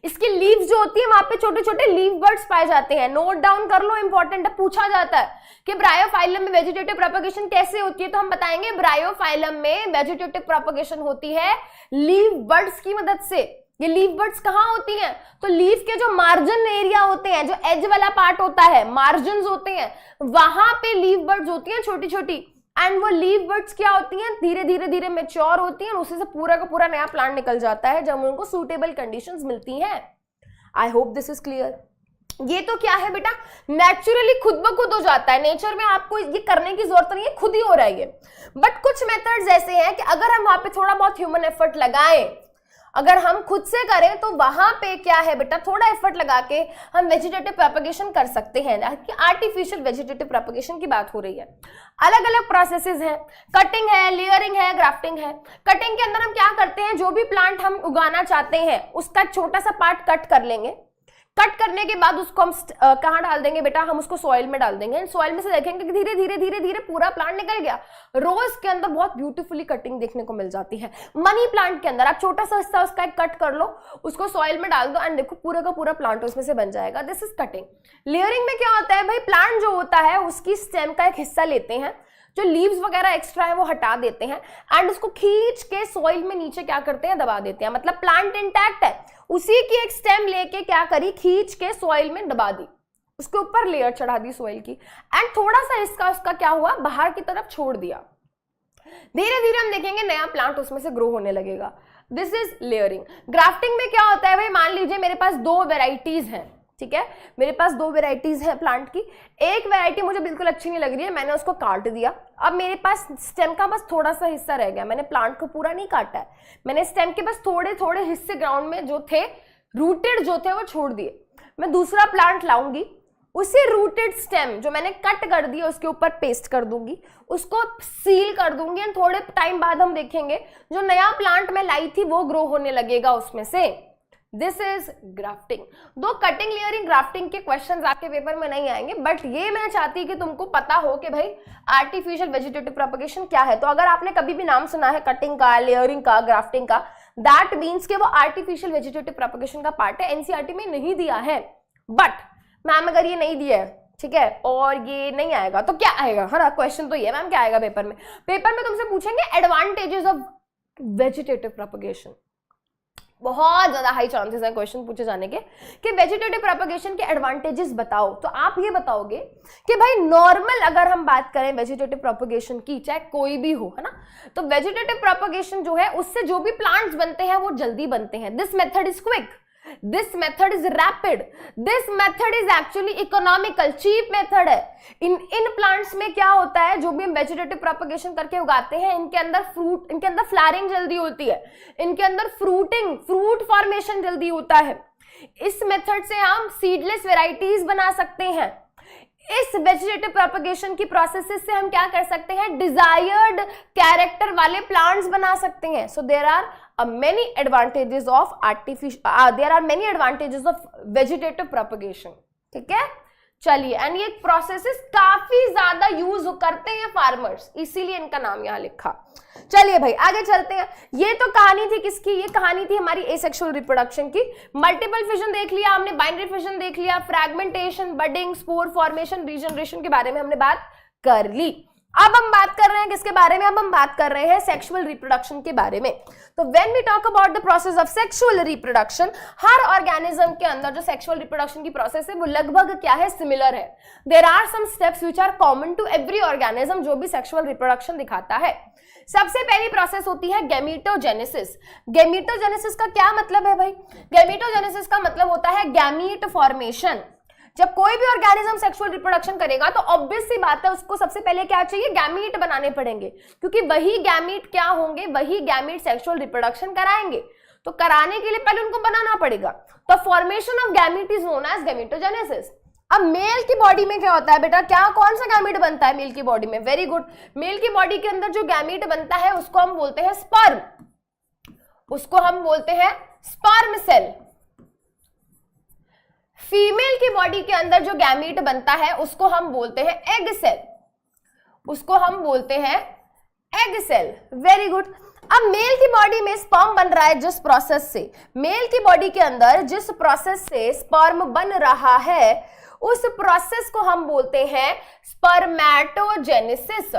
इसकी लीव्स जो होती है वहां पे छोटे छोटे लीव बर्ड्स पाए जाते हैं। नोट डाउन कर लो, इंपॉर्टेंट है, पूछा जाता है कि ब्रायोफाइलम में वेजिटेटिव प्रोपगेशन कैसे होती है। तो हम बताएंगे ब्रायोफाइलम में वेजिटेटिव प्रोपगेशन होती है लीव बर्ड्स की मदद से। ये लीव बर्ड्स कहाँ होती हैं? तो लीव के जो मार्जिन एरिया होते हैं, जो एज वाला पार्ट होता है, मार्जिन होते हैं, वहां पे लीव बर्ड्स होती हैं छोटी छोटी। एंड वो लीव बर्ड्स क्या होती हैं, धीरे धीरे धीरे मैच्योर होती हैं, उसी से पूरा का पूरा नया प्लांट निकल जाता है जब उनको सूटेबल कंडीशंस मिलती हैं। आई होप दिस इज क्लियर। ये तो क्या है बेटा, नेचुरली खुद ब खुद हो जाता है, नेचर में आपको ये करने की जरूरत नहीं है, खुद ही हो रहा है ये। बट कुछ मेथड्स ऐसे हैं कि अगर हम वहां पे थोड़ा बहुत ह्यूमन एफर्ट लगाएं, अगर हम खुद से करें तो वहां पे क्या है बेटा, थोड़ा एफर्ट लगा के हम वेजिटेटिव प्रोपगेशन कर सकते हैं। आर्टिफिशियल वेजिटेटिव प्रोपगेशन की बात हो रही है। अलग अलग प्रोसेसेस हैं, कटिंग है, लेयरिंग है, ग्राफ्टिंग है। कटिंग के अंदर हम क्या करते हैं, जो भी प्लांट हम उगाना चाहते हैं उसका छोटा सा पार्ट कट कर लेंगे। कट करने के बाद उसको हम कहाँ डाल देंगे बेटा, हम उसको सॉइल में डाल देंगे। सॉइल में से देखेंगे कि धीरे धीरे धीरे धीरे पूरा प्लांट निकल गया। रोज के अंदर बहुत ब्यूटीफुली कटिंग देखने को मिल जाती है। मनी प्लांट के अंदर आप छोटा सा हिस्सा उसका एक कट कर लो, उसको सॉइल में डाल दो एंड देखो पूरा का पूरा प्लांट उसमें से बन जाएगा। This is cutting. लेयरिंग में क्या होता है भाई, प्लांट जो होता है उसकी स्टेम का एक हिस्सा लेते हैं, जो लीव्स वगैरह एक्स्ट्रा है वो हटा देते हैं एंड उसको खींच के सॉइल में नीचे क्या करते हैं, दबा देते हैं। मतलब प्लांट इंटैक्ट है, उसी की एक स्टेम लेके क्या करी, खींच के सॉइल में दबा दी, उसके ऊपर लेयर चढ़ा दी सॉइल की एंड थोड़ा सा इसका उसका क्या हुआ, बाहर की तरफ छोड़ दिया। धीरे धीरे हम देखेंगे नया प्लांट उसमें से ग्रो होने लगेगा। This is layering. ग्राफ्टिंग में क्या होता है भाई, मान लीजिए मेरे पास दो वेराइटीज हैं, ठीक है, मेरे पास दो वेराइटीज है प्लांट की। एक वेराइटी मुझे बिल्कुल अच्छी नहीं लग रही है, मैंने उसको काट दिया। अब मेरे पास स्टेम का बस थोड़ा सा हिस्सा रह गया, मैंने प्लांट को पूरा नहीं काटा है, मैंने स्टेम के बस थोड़े थोड़े हिस्से ग्राउंड में जो थे, रूटेड जो थे वो छोड़ दिए। मैं दूसरा प्लांट लाऊंगी, उसी रूटेड स्टेम जो मैंने कट कर दिया उसके ऊपर पेस्ट कर दूंगी, उसको सील कर दूंगी एंड थोड़े टाइम बाद हम देखेंगे जो नया प्लांट मैं लाई थी वो ग्रो होने लगेगा उसमें से। This is grafting. दो कटिंग, लेयरिंग, ग्राफ्टिंग के क्वेश्चंस आपके पेपर में नहीं आएंगे, बट ये मैं चाहती कि तुमको पता हो कि भाई आर्टिफिशियल वेजिटेटिव प्रोपगेशन क्या है। तो अगर आपने कभी भी नाम सुना है कटिंग का, लेयरिंग का, ग्राफ्टिंग का, दैट मीन्स कि वो आर्टिफिशियल वेजिटेटिव प्रोपगेशन का पार्ट है। एनसीईआरटी में नहीं दिया है, बट मैम अगर ये नहीं दिया है, ठीक है, और ये नहीं आएगा तो क्या आएगा, है ना। क्वेश्चन तो ये मैम क्या आएगा पेपर में, पेपर में तुमसे पूछेंगे एडवांटेजेस ऑफ वेजिटेटिव प्रोपगेशन। बहुत ज्यादा हाई चांसेस है क्वेश्चन पूछे जाने के कि वेजिटेटिव प्रोपगेशन के एडवांटेजेस बताओ। तो आप ये बताओगे कि भाई नॉर्मल अगर हम बात करें वेजिटेटिव प्रोपगेशन की, चाहे कोई भी हो, है ना, तो वेजिटेटिव प्रोपगेशन जो है उससे जो भी प्लांट्स बनते हैं वो जल्दी बनते हैं। This method is quick, this method is rapid, this method is actually economical, cheap method है। इन प्लांट्स में क्या होता है, जो भी हम वेजिटेटिव प्रोपगेशन करके उगाते हैं, इनके अंदर फ्लावरिंग जल्दी होती है, इनके अंदर फ्रूट फॉर्मेशन जल्दी होता है। इस मेथड से हम सीडलेस वेराइटीज बना सकते हैं। इस वेजिटेटिव प्रोपगेशन की प्रोसेसेस से हम क्या कर सकते हैं, डिजायर्ड कैरेक्टर वाले प्लांट्स बना सकते हैं। So there are many advantages of vegetative propagation, ठीक है। चलिए, एंड ये प्रोसेसेस काफी ज्यादा यूज करते हैं फार्मर्स, इसीलिए इनका नाम यहां लिखा। चलिए भाई आगे चलते हैं। ये तो कहानी थी किसकी, ये कहानी थी हमारी एसेक्सुअल रिप्रोडक्शन की। मल्टीपल फिजन देख लिया हमने, बाइनरी फिजन देख लिया, fragmentation, budding, spore formation, regeneration के बारे में हमने बात कर ली। अब हम बात कर रहे हैं किसके बारे में, अब हम बात कर रहे हैं सेक्सुअल रिप्रोडक्शन के बारे में। तो when we talk about the process of sexual reproduction, हर ऑर्गेनिज्म के अंदर जो सेक्सुअल रिप्रोडक्शन की प्रोसेस है वो लगभग क्या है, सिमिलर है। There are some steps which are common to every organism जो भी सेक्सुअल रिप्रोडक्शन दिखाता है। सबसे पहली प्रोसेस होती है गैमीटोजेनेसिस। गैमीटोजेनेसिस का क्या मतलब है भाई, गैमीटोजेनेसिस का मतलब होता है गैमीट फॉर्मेशन। जब कोई भी ऑर्गेनिज्म सेक्सुअल रिप्रोडक्शन करेगा तो ऑब्वियस सी बात है उसको सबसे पहले क्या चाहिए, गैमीट बनाने पड़ेंगे, क्योंकि वही गैमीट क्या होंगे, वही गैमीट सेक्सुअल रिप्रोडक्शन कराएंगे। तो कराने के लिए पहले उनको बनाना पड़ेगा। तो formation of gamete is known as gametogenesis. अब मेल की बॉडी में क्या होता है बेटा, क्या कौन सा गैमीट बनता है मेल की बॉडी में, वेरी गुड, मेल की बॉडी के अंदर जो गैमीट बनता है उसको हम बोलते हैं स्पर्म, उसको हम बोलते हैं स्पर्म सेल। फीमेल की बॉडी के अंदर जो गैमीट बनता है उसको हम बोलते हैं एग सेल, उसको हम बोलते हैं एग सेल, वेरी गुड। अब मेल की बॉडी में स्पर्म बन रहा है जिस प्रोसेस से, मेल की बॉडी के अंदर जिस प्रोसेस से स्पर्म बन रहा है उस प्रोसेस को हम बोलते हैं स्पर्मैटोजेनेसिस,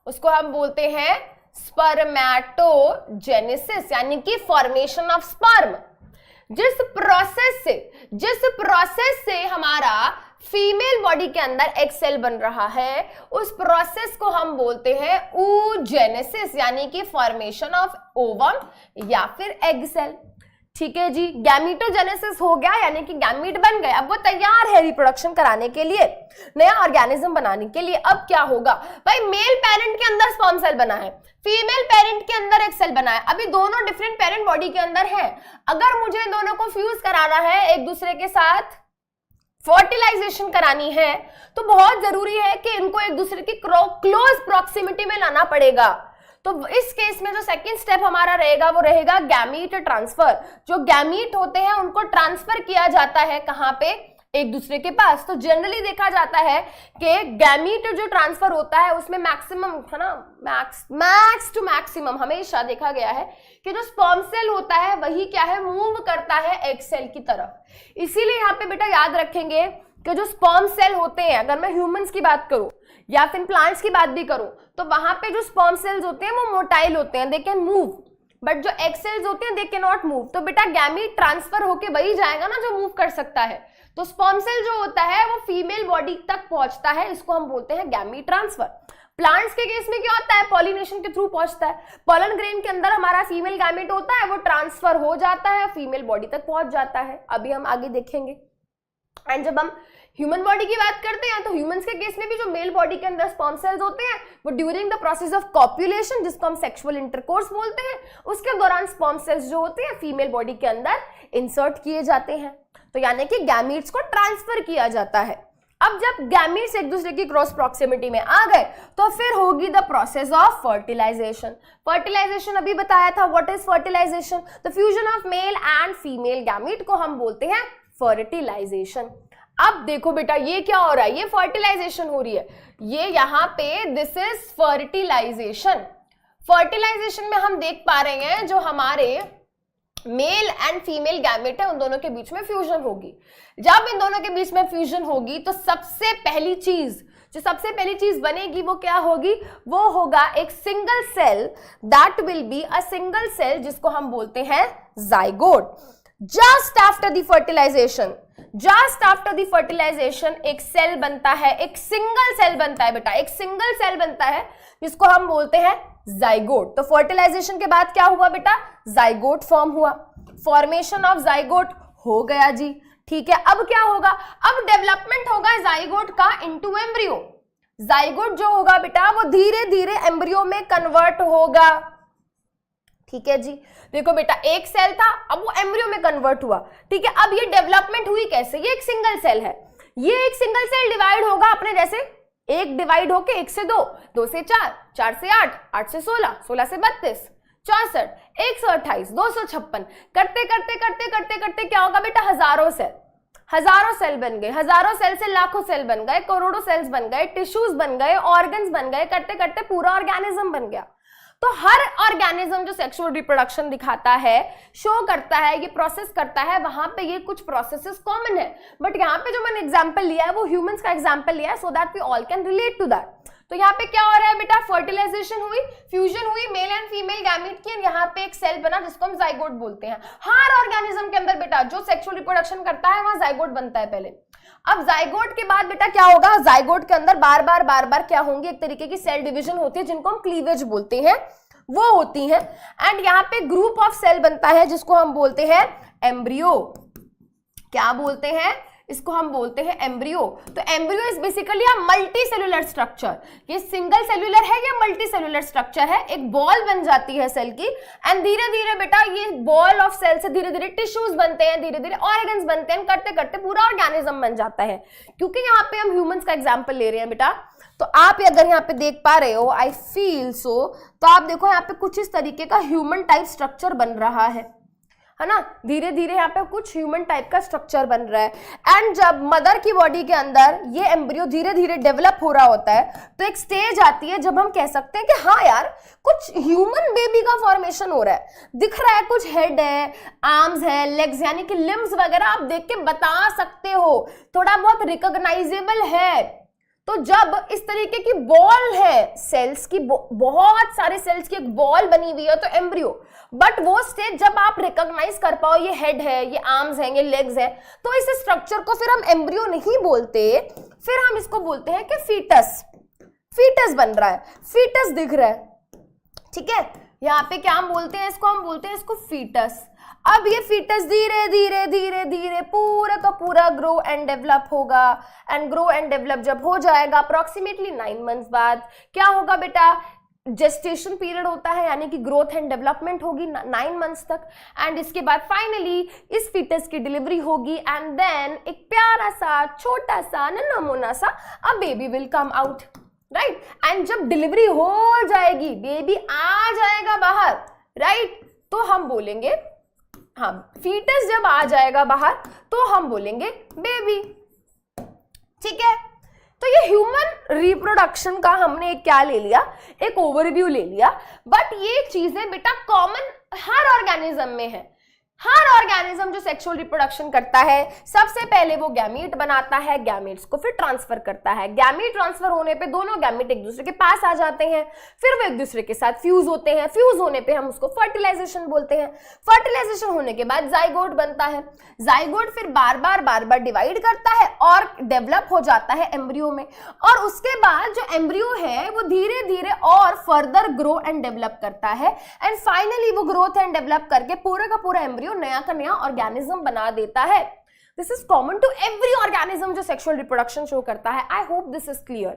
उसको हम बोलते हैं स्पर्मैटोजेनेसिस, यानी कि फॉर्मेशन ऑफ स्पर्म। जिस प्रोसेस से हमारा फीमेल बॉडी के अंदर एग सेल बन रहा है उस प्रोसेस को हम बोलते हैं oogenesis, यानी कि फॉर्मेशन ऑफ ओवम या फिर एग सेल। ठीक है जी, गैमीटोजेनेसिस हो गया, यानी कि गैमीट बन गए, अब वो तैयार है रिप्रोडक्शन कराने के लिए, नया ऑर्गेनिज्म बनाने के लिए। अब क्या होगा भाई, मेल पेरेंट के अंदर स्पर्म सेल बना है, फीमेल पेरेंट के अंदर एग सेल बना है, अभी दोनों डिफरेंट पेरेंट बॉडी के अंदर है। अगर मुझे दोनों को फ्यूज कराना है, एक दूसरे के साथ फर्टिलाइजेशन करानी है, तो बहुत जरूरी है कि इनको एक दूसरे की क्लोज प्रॉक्सिमिटी में लाना पड़ेगा। तो इस केस में जो सेकंड स्टेप हमारा रहेगा वो रहेगा गैमीट ट्रांसफर। जो गैमीट होते हैं उनको ट्रांसफर किया जाता है कहां पे, एक दूसरे के पास। तो जनरली देखा जाता है कि गैमीट जो ट्रांसफर होता है उसमें मैक्सिमम, है ना, मैक्स टू मैक्सिमम हमेशा देखा गया है कि जो स्पर्म सेल होता है वही क्या है, मूव करता है एग सेल की तरफ। इसीलिए यहाँ पे बेटा याद रखेंगे कि जो स्पर्म सेल होते हैं, अगर मैं ह्यूमंस की बात करूं या फिर प्लांट्स की बात भी करूं, तो वहां पे जो स्पर्म सेल्स होते हैं वो मोटाइल होते हैं, दे कैन मूव, बट जो एग सेल्स होते हैं दे कैन नॉट मूव। तो बेटा गैमीट ट्रांसफर होके वही जाएगा ना जो मूव कर सकता है। तो स्पर्म सेल जो होता है वो फीमेल बॉडी तक पहुंचता है, इसको हम बोलते हैं गैमीट ट्रांसफर। प्लांट्स के केस में क्या होता है, पॉलिनेशन के थ्रू पहुंचता है, पॉलन ग्रेन के अंदर हमारा फीमेल गैमीट होता है, वो ट्रांसफर हो जाता है, फीमेल बॉडी तक पहुंच जाता है, अभी हम आगे देखेंगे। एंड जब हम ह्यूमन बॉडी की बात करते हैं तो ह्यूमंस के केस में भी जो मेल बॉडी के अंदर स्पर्म सेल्स होते हैं वो ड्यूरिंग द प्रोसेस ऑफ कॉप्युलेशन, जिसको हम सेक्सुअल इंटरकोर्स बोलते हैं, उसके दौरान स्पर्म सेल्स जो होते हैं फीमेल बॉडी के अंदर इंसर्ट किए जाते हैं। तो यानी कि गैमीट्स को ट्रांसफर किया जाता है। अब जब गैमीट्स एक दूसरे की क्रॉस प्रॉक्सिमिटी में आ गए तो फिर होगी the process of fertilization. Fertilization अभी बताया था, what is fertilization? The fusion of male and female gamete को हम बोलते हैं फर्टिलाइजेशन। अब देखो बेटा ये क्या हो रहा है, ये फर्टिलाइजेशन हो रही है, ये यहां पे दिस इज फर्टिलाइजेशन। फर्टिलाइजेशन में हम देख पा रहे हैं जो हमारे मेल एंड फीमेल गैमेट है उन दोनों के बीच में फ्यूजन होगी। जब इन दोनों के बीच में फ्यूजन होगी तो सबसे पहली चीज बनेगी वो क्या होगी? वो होगा एक single cell, that will be a single cell जिसको हम बोलते हैं zygote. Just after the fertilization एक सेल बनता है, एक सिंगल सेल बनता है बेटा, एक सिंगल सेल बनता है जिसको हम बोलते हैं जाइगोट। तो फर्टिलाइजेशन के बाद क्या हुआ बेटा? जाइगोट फॉर्म हुआ, फॉर्मेशन ऑफ जाइगोट हो गया जी, ठीक है। अब क्या होगा? अब डेवलपमेंट होगा जाइगोट का इनटू एम्ब्रियो। जाइगोट जो होगा बेटा वो धीरे धीरे एम्ब्रियो में कन्वर्ट होगा, ठीक है जी। देखो बेटा एक सेल था, अब वो एम्ब्रियो में कन्वर्ट हुआ, ठीक है। अब ये डेवलपमेंट हुई कैसे? ये एक सिंगल सेल है, ये एक सिंगल सेल डिवाइड होगा अपने जैसे, एक डिवाइड होके 1 से 2, 2 से 4, 4 से 8, 8 से 16, 16 से 32, 64, 128, 256 करते करते करते करते करते क्या होगा बेटा? हजारों सेल बन गए, हजारों सेल से लाखों सेल बन गए, करोड़ों सेल्स बन गए, टिश्यूज बन गए, ऑर्गन्स बन गए, करते करते पूरा ऑर्गेनिज्म बन गया। तो हर ऑर्गेनिज्म जो सेक्सुअल रिप्रोडक्शन दिखाता है, शो करता है, ये प्रोसेस करता है, वहां पे ये कुछ प्रोसेसेस कॉमन है। बट यहाँ पे जो मैंने एग्जांपल लिया है वो ह्यूमंस का एग्जांपल लिया है so that we all can relate to that. तो यहाँ पे क्या हो रहा है बेटा? फर्टिलाइजेशन हुई, फ्यूजन हुई मेल एंड फीमेल गैमीट की, यहाँ पे एक सेल बना जिसको हम जाइगोट बोलते हैं। हर ऑर्गेनिज्म के अंदर बेटा जो सेक्सुअल रिप्रोडक्शन करता है वहां जाइगोट बनता है पहले। अब जाइगोट के बाद बेटा क्या होगा? जाइगोट के अंदर बार बार क्या होंगे? एक तरीके की सेल डिवीजन होती है जिनको हम क्लीवेज बोलते हैं, वो होती है। एंड यहाँ पे ग्रुप ऑफ सेल बनता है जिसको हम बोलते हैं एम्ब्रियो। क्या बोलते हैं? इसको हम बोलते हैं एम्ब्रियो। तो embryo is basically a multi cellular structure. ये सिंगल सेलुलर है या मल्टी सेलुलर स्ट्रक्चर है, एक बॉल बन जाती है सेल की, एंड धीरे धीरे बेटा ये बॉल ऑफ सेल से धीरे धीरे टिश्यूज बनते हैं, धीरे धीरे ऑर्गन्स बनते हैं, करते करते पूरा ऑर्गेनिज्म बन जाता है। क्योंकि यहाँ पे हम ह्यूमंस का एग्जाम्पल ले रहे हैं बेटा, तो आप अगर यहाँ पे देख पा रहे हो, आई फील सो, तो आप देखो यहाँ पे कुछ इस तरीके का ह्यूमन टाइप स्ट्रक्चर बन रहा है ना, धीरे धीरे यहाँ पे कुछ ह्यूमन टाइप का स्ट्रक्चर बन रहा है। एंड जब मदर की बॉडी के अंदर ये एम्ब्रियो धीरे धीरे डेवलप हो रहा होता है तो एक स्टेज आती है जब हम कह सकते हैं कि हाँ यार कुछ ह्यूमन बेबी का फॉर्मेशन हो रहा है, दिख रहा है, कुछ हेड है, आर्म्स है, लेग्स यानी कि लिम्स वगैरह आप देख के बता सकते हो, थोड़ा बहुत रिकॉग्नाइजेबल है। तो जब इस तरीके की बॉल है सेल्स की, बहुत सारे सेल्स की एक बॉल बनी हुई है तो एम्ब्रियो, बट वो स्टेज जब आप रिकॉग्नाइज कर पाओ ये हेड है, ये आर्म्स हैं, ये लेग्स है, तो इस स्ट्रक्चर को फिर हम एम्ब्रियो नहीं बोलते, फिर हम इसको बोलते हैं कि फीटस बन रहा है, फीटस दिख रहा है, ठीक है। यहाँ पे क्या हम बोलते हैं इसको? हम बोलते हैं इसको फीटस। अब ये फीटस धीरे धीरे धीरे धीरे पूरा का पूरा ग्रो एंड डेवलप होगा, एंड ग्रो एंड डेवलप जब हो जाएगा अप्रोक्सीमेटली 9 मंथ्स बाद क्या होगा बेटा? जेस्टेशन पीरियड होता है, यानी कि ग्रोथ एंड डेवलपमेंट होगी 9 मंथ्स तक, एंड इसके बाद फाइनली इस फीटस की डिलीवरी होगी, एंड देन एक प्यारा सा छोटा सा नन्हा सा a baby will come out, right. And जब डिलीवरी हो जाएगी, बेबी आ जाएगा बाहर, राइट, तो हम बोलेंगे, हाँ, फीटस जब आ जाएगा बाहर तो हम बोलेंगे बेबी, ठीक है। तो ये ह्यूमन रिप्रोडक्शन का हमने क्या ले लिया? एक ओवरव्यू ले लिया, बट ये चीजें बेटा कॉमन हर ऑर्गेनिज्म में है। हर ऑर्गेनिज्म जो सेक्सुअल रिप्रोडक्शन करता है सबसे पहले वो गैमीट बनाता है, गैमीट्स को फिर ट्रांसफर करता है, गैमीट ट्रांसफर होने पे दोनों गैमीट एक दूसरे के पास आ जाते हैं, फिर वो एक दूसरे के साथ फ्यूज होते हैं, फ्यूज होने पे हम उसको फर्टिलाइजेशन बोलते हैं, फर्टिलाइजेशन होने के बाद जाइगोट बनता है, जाइगोट फिर बार बार डिवाइड करता है और डेवलप हो जाता है एम्ब्रियो में, और उसके बाद जो एम्ब्रियो है वो धीरे धीरे और फर्दर ग्रो एंड डेवलप करता है, एंड फाइनली वो ग्रोथ एंड डेवलप करके पूरा का पूरा एम्ब्रियो नया का नया ऑर्गेनिज्म बना देता है। This is common to every organism जो सेक्सुअल रिप्रोडक्शन शो करता है। I hope this is clear.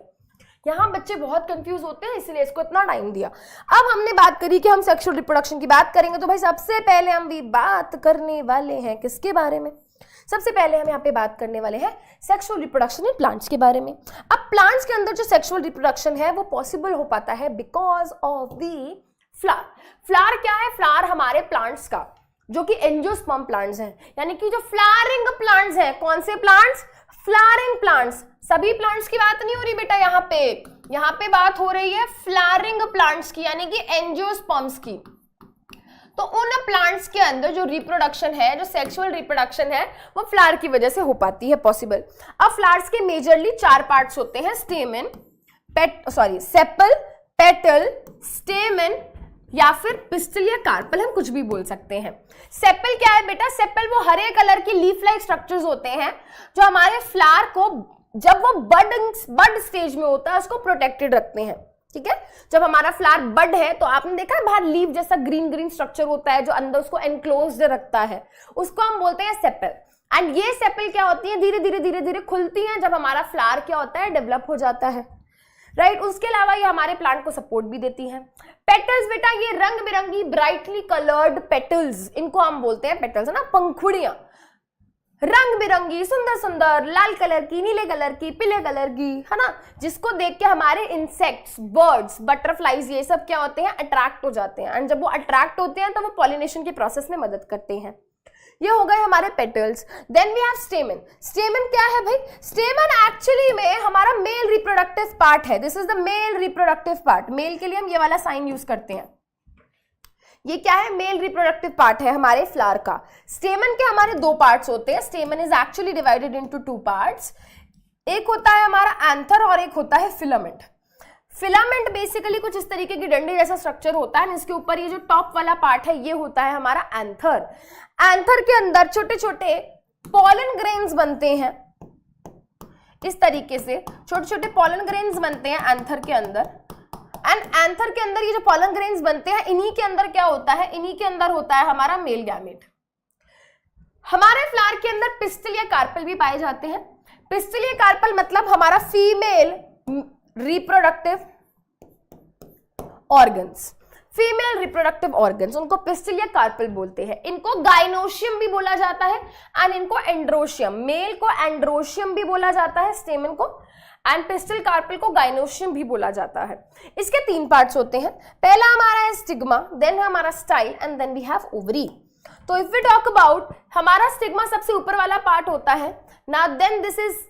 यहाँ बच्चे बहुत कंफ्यूज होते हैं, इसलिए इसको इतना टाइम दिया। अब हमने बात करी कि हम सेक्सुअल रिप्रोडक्शन की बात करेंगे, तो भाई सबसे पहले हम भी बात करने वाले हैं किसके बारे में? सबसे पहले हम यहाँ पे बात करने वाले हैं सेक्सुअल रिप्रोडक्शन इन प्लांट्स के बारे में। अब प्लांट्स के अंदर जो सेक्सुअल रिप्रोडक्शन है वो पॉसिबल हो पाता है because of the flower. Flower क्या है? फ्लावर हमारे प्लांट्स का जो कि एंजियोस्पर्म प्लांट्स हैं, यानी कि जो फ्लावरिंग प्लांट्स हैं। कौन से प्लांट्स? Flowering plants. सभी प्लांट्स की बात नहीं हो रही बेटा, यहाँ पे बात हो रही है फ्लावरिंग प्लांट्स की, यानी कि एंजियोस्पर्म्स की। तो उन प्लांट्स के अंदर जो रिप्रोडक्शन है, जो सेक्सुअल रिप्रोडक्शन है, वो फ्लावर की वजह से हो पाती है पॉसिबल। अब फ्लावर्स के मेजरली 4 पार्ट्स होते हैं, स्टेमन, सेपल, पेटल, स्टेमन या फिर पिस्टल या कार्पल, हम कुछ भी बोल सकते हैं। सेपल क्या है बेटा? सेपल वो हरे कलर की लीफ लाइक स्ट्रक्चर्स होते हैं जो हमारे फ्लावर को जब वो बड स्टेज में होता है उसको प्रोटेक्टेड रखते हैं। ठीक है, जब हमारा फ्लावर बड है तो आपने देखा है बाहर लीफ जैसा ग्रीन ग्रीन स्ट्रक्चर होता है जो अंदर उसको एनक्लोज्ड रखता है, उसको हम बोलते हैं सेपल। एंड ये सेपल क्या होती है? धीरे धीरे खुलती हैं जब हमारा फ्लावर क्या होता है? डेवलप हो जाता है, राइट। उसके अलावा ये हमारे प्लांट को सपोर्ट भी देती हैं। पेटल्स बेटा, ये रंग बिरंगी ब्राइटली कलर्ड पेटल्स, इनको हम बोलते हैं पेटल्स, है ना, पंखुड़ियां, रंग बिरंगी, सुंदर सुंदर, लाल कलर की, नीले कलर की, पीले कलर की, है ना, जिसको देख के हमारे इंसेक्ट्स, बर्ड्स, बटरफ्लाइज, ये सब क्या होते हैं? अट्रैक्ट हो जाते हैं। एंड जब वो अट्रैक्ट होते हैं तो वो पॉलिनेशन के प्रोसेस में मदद करते हैं। ये हो गए हमारे petals. Then we have stamen. Stamen क्या है भाई? स्टेमन एक्चुअली में हमारा मेल रिप्रोडक्टिव पार्ट है। This is the male reproductive part. Male के लिए हम ये वाला साइन यूज करते हैं। ये क्या है? मेल रिप्रोडक्टिव पार्ट है हमारे फ्लावर का। स्टेमन के हमारे 2 पार्ट्स होते हैं। स्टेमन is actually divided into 2 parts. एक होता है हमारा एंथर और एक होता है फिलामेंट। फिलामेंट बेसिकली कुछ इस तरीके की डंडे जैसा स्ट्रक्चर होता है, इसके ऊपर ये जो टॉप वाला पार्ट है ये होता है हमारा एंथर। एंथर के अंदर छोटे छोटे पॉलन ग्रेन्स बनते हैं, इस तरीके से छोटे छोटे पॉलन ग्रेन्स बनते हैं एंथर के अंदर। एंड एंथर के अंदर ये जो पॉलन ग्रेन्स बनते हैं, इन्हीं के अंदर क्या होता है? इन्हीं के अंदर होता है हमारा मेल गैमेट। हमारे फ्लावर के अंदर पिस्टल या कार्पल भी पाए जाते हैं। पिस्टल या कार्पल मतलब हमारा female reproductive organs, female reproductive organs, उनको पिस्टल या कार्पल बोलते हैं। इनको गाइनोशियम भी बोला जाता है एंड इनको एंड्रोशियम, मेल को एंड्रोशियम भी बोला जाता है, स्टेमन को, एंड पिस्टल कार्पल को गाइनोशियम भी बोला जाता है। इसके 3 पार्ट्स होते हैं। पहला हमारा है स्टिग्मा, देन हमारा style and then we have ovary. तो इफ वी टॉक अबाउट, हमारा स्टिग्मा सबसे ऊपर वाला पार्ट होता है ना, then this is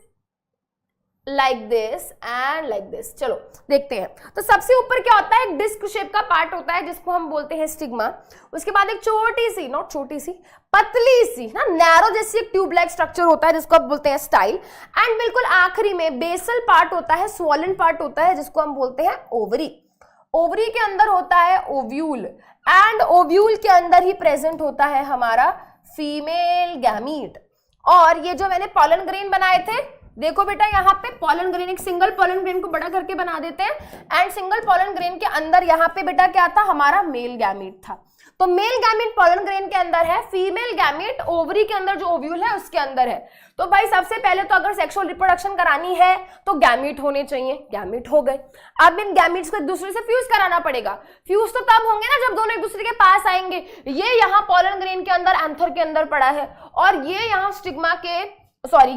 like this and like this. चलो देखते हैं। तो सबसे ऊपर क्या होता है? एक डिस्क शेप का पार्ट होता है जिसको हम बोलते हैं स्टिग्मा। उसके बाद एक छोटी सी, नॉट छोटी सी, पतली सी ना, नैरो जैसी एक ट्यूब लाइक स्ट्रक्चर होता है जिसको हम बोलते हैं स्टाइल। एंड बिल्कुल आखिरी में बेसल पार्ट होता है, स्वॉलन पार्ट होता है जिसको हम बोलते हैं ओवरी। ओवरी के अंदर होता है ओव्यूल एंड ओव्यूल के अंदर ही प्रेजेंट होता है हमारा फीमेल गैमीट। और ये जो मैंने पॉलन ग्रेन बनाए थे, देखो बेटा यहाँ पे पॉलन ग्रेन, एक सिंगल पॉलन ग्रेन को बड़ा करके बना देते हैं एंड सिंगल पॉलन ग्रेन के अंदर यहाँ पे बेटा क्या था? हमारा मेल गैमीट था। तो मेल गैमीट पॉलन ग्रेन के अंदर है, फीमेल गैमीट ओवरी के अंदर जो ओव्यूल है उसके अंदर है। तो भाई सबसे पहले तो अगर सेक्सुअल रिप्रोडक्शन करानी है तो गैमीट होने चाहिए, गैमीट हो गए। अब इन गैमीट्स को एक दूसरे से फ्यूज कराना पड़ेगा। फ्यूज तो तब होंगे ना जब दोनों एक दूसरे के पास आएंगे। ये यहाँ पॉलन ग्रेन के अंदर एंथर के अंदर पड़ा है और ये यहाँ स्टिग्मा के,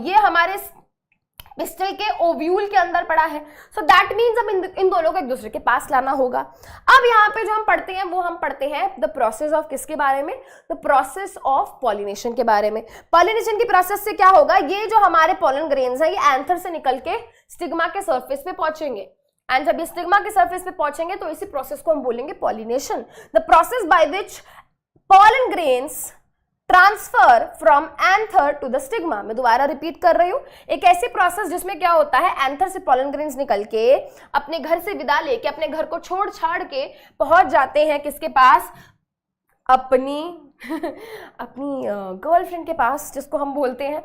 ये हमारे पिस्टल के ओव्यूल के अंदर पड़ा है। सो दैट मीन्स अब इन दोनों को एक दूसरे के पास लाना होगा। अब यहाँ पे जो हम पढ़ते हैं वो हम पढ़ते हैं द प्रोसेस ऑफ किसके बारे में? द प्रोसेस ऑफ पॉलिनेशन के बारे में। पॉलिनेशन की प्रोसेस से क्या होगा? ये जो हमारे पॉलन ग्रेन्स हैं ये एंथर से निकल के स्टिग्मा के सरफेस पे पहुंचेंगे एंड जब ये स्टिग्मा के सरफेस पे पहुंचेंगे तो इसी प्रोसेस को हम बोलेंगे pollination. The process by which pollen grains transfer from anther to the stigma. मैं दोबारा रिपीट कर रही हूं, एक ऐसी प्रोसेस जिसमें क्या होता है, एंथर से पॉलन ग्रेन्स निकल के अपने घर से विदा लेके, अपने घर को छोड़ छाड़ के पहुंच जाते हैं किसके पास? अपनी गर्लफ्रेंड के पास, जिसको हम बोलते हैं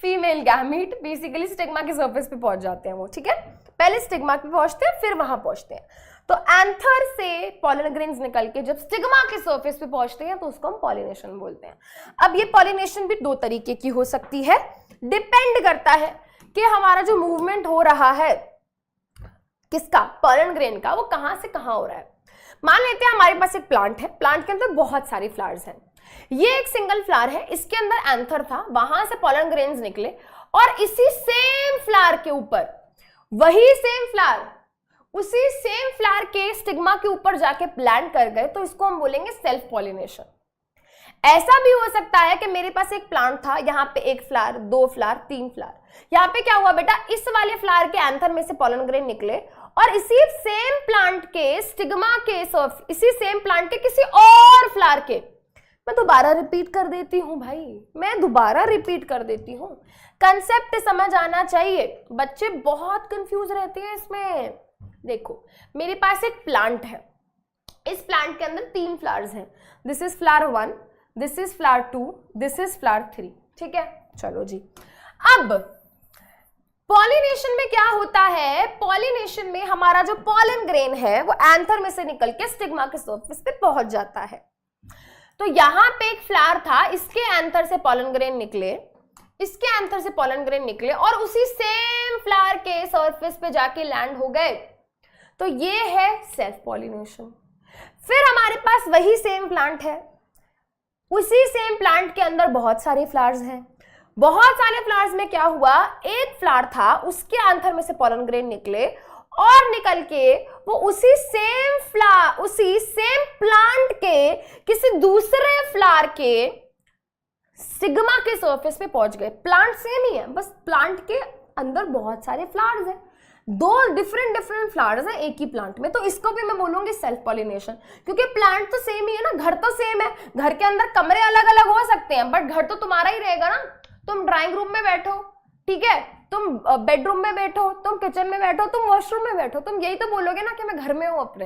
फीमेल गैमीट। बेसिकली स्टिग्मा के सरफेस पे पहुंच जाते हैं वो, ठीक है। पहले स्टिग्मा पे पहुंचते हैं फिर वहां पहुंचते हैं। तो एंथर से पॉलन ग्रेन्स निकल के जब स्टिग्मा के सरफेस पे पहुंचते हैं तो उसको हम पॉलिनेशन बोलते हैं। अब ये पॉलिनेशन भी दो तरीके की हो सकती है, डिपेंड करता है कि हमारा जो मूवमेंट हो रहा है किसका, पॉलन ग्रेन का, वो कहां से कहां हो रहा है। मान लेते हैं हमारे पास एक प्लांट है, प्लांट के अंदर बहुत सारी फ्लावर्स हैं, ये एक सिंगल फ्लावर है, इसके अंदर एंथर था, वहां से पॉलन ग्रेन्स निकले और इसी सेम फ्लावर के ऊपर वही सेम फ्लावर उसी सेम फ्लावर के स्टिग्मा के ऊपर जाके लैंड कर गए, तो इसको हम बोलेंगे सेल्फ पॉलिनेशन। ऐसा भी हो सकता है कि मेरे पास एक प्लांट था, यहाँ पे एक फ्लावर, दो फ्लावर, तीन फ्लावर, यहाँ पे क्या हुआ बेटा, इस वाले फ्लावर के एंथर में से पॉलन ग्रेन निकले और इसी सेम प्लांट के स्टिग्मा के इसी सेम प्लांट के किसी और फ्लावर के, मैं दोबारा रिपीट कर देती हूं भाई, मैं दोबारा रिपीट कर देती हूं, कंसेप्ट समझ आना चाहिए, बच्चे बहुत कंफ्यूज रहते हैं इसमें। देखो मेरे पास एक प्लांट है, इस प्लांट के अंदर तीन फ्लावर्स हैं, this is flower 1, this is flower 2, this is flower 3, ठीक है। चलो जी, अब पॉलिनेशन में क्या होता है, पॉलिनेशन में हमारा जो पॉलन ग्रेन है वो एंथर में से निकल के स्टिग्मा के सरफेस पे पहुंच जाता है। तो यहां पे एक फ्लावर था, इसके एंथर से पॉलन ग्रेन निकले, इसके एंथर से पॉलन ग्रेन निकले और उसी सेम फ्लावर के सरफेस पे जाके लैंड हो गए, तो ये है सेल्फ पॉलिनेशन। फिर हमारे पास वही सेम प्लांट है, उसी सेम प्लांट के अंदर बहुत सारे फ्लावर्स हैं, बहुत सारे फ्लावर्स में क्या हुआ, एक फ्लावर था, उसके एंथर में से पॉलन ग्रेन निकले और निकल के वो उसी सेम प्लांट के किसी दूसरे फ्लावर के स्टिग्मा के सरफेस पे पहुंच गए। प्लांट सेम ही है, बस प्लांट के अंदर बहुत सारे फ्लावर्स हैं, दो डिफरेंट फ्लावर्स हैं एक ही प्लांट में, तो इसको भी मैं बोलूंगी सेल्फ पॉलिनेशन, क्योंकि प्लांट तो सेम ही है ना, घर तो सेम है, घर के अंदर कमरे अलग अलग हो सकते हैं बट घर तो तुम्हारा ही रहेगा ना। तुम ड्राइंग रूम में बैठो, ठीक है, तुम बेडरूम में बैठो, तुम किचन में बैठो, तुम वॉशरूम में बैठो, तुम यही तो बोलोगे ना कि मैं घर में हूं अपने,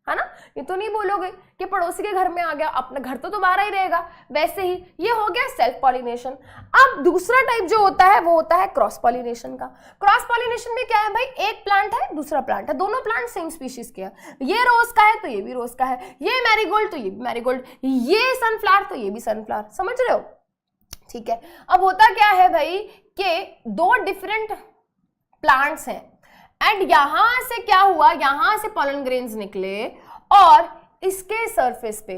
है ना, ये तो नहीं बोलोगे कि पड़ोसी के घर में आ गया, अपना घर तो तुम्हारा ही रहेगा। वैसे ही ये हो गया सेल्फ पॉलिनेशन। अब दूसरा टाइप जो होता है वो होता है क्रॉस पॉलिनेशन का। क्रॉस पॉलिनेशन में क्या है भाई, एक प्लांट है दूसरा प्लांट है, दोनों प्लांट सेम स्पीशीज के हैं, ये रोज का है तो ये भी रोज का है, ये मैरीगोल्ड तो ये भी मैरीगोल्ड, ये सनफ्लावर तो ये भी सनफ्लावर, समझ रहे हो, ठीक है। अब होता क्या है भाई कि दो डिफरेंट प्लांट्स हैं एंड यहां से क्या हुआ, यहां से पॉलन ग्रेन्स निकले और इसके सरफेस पे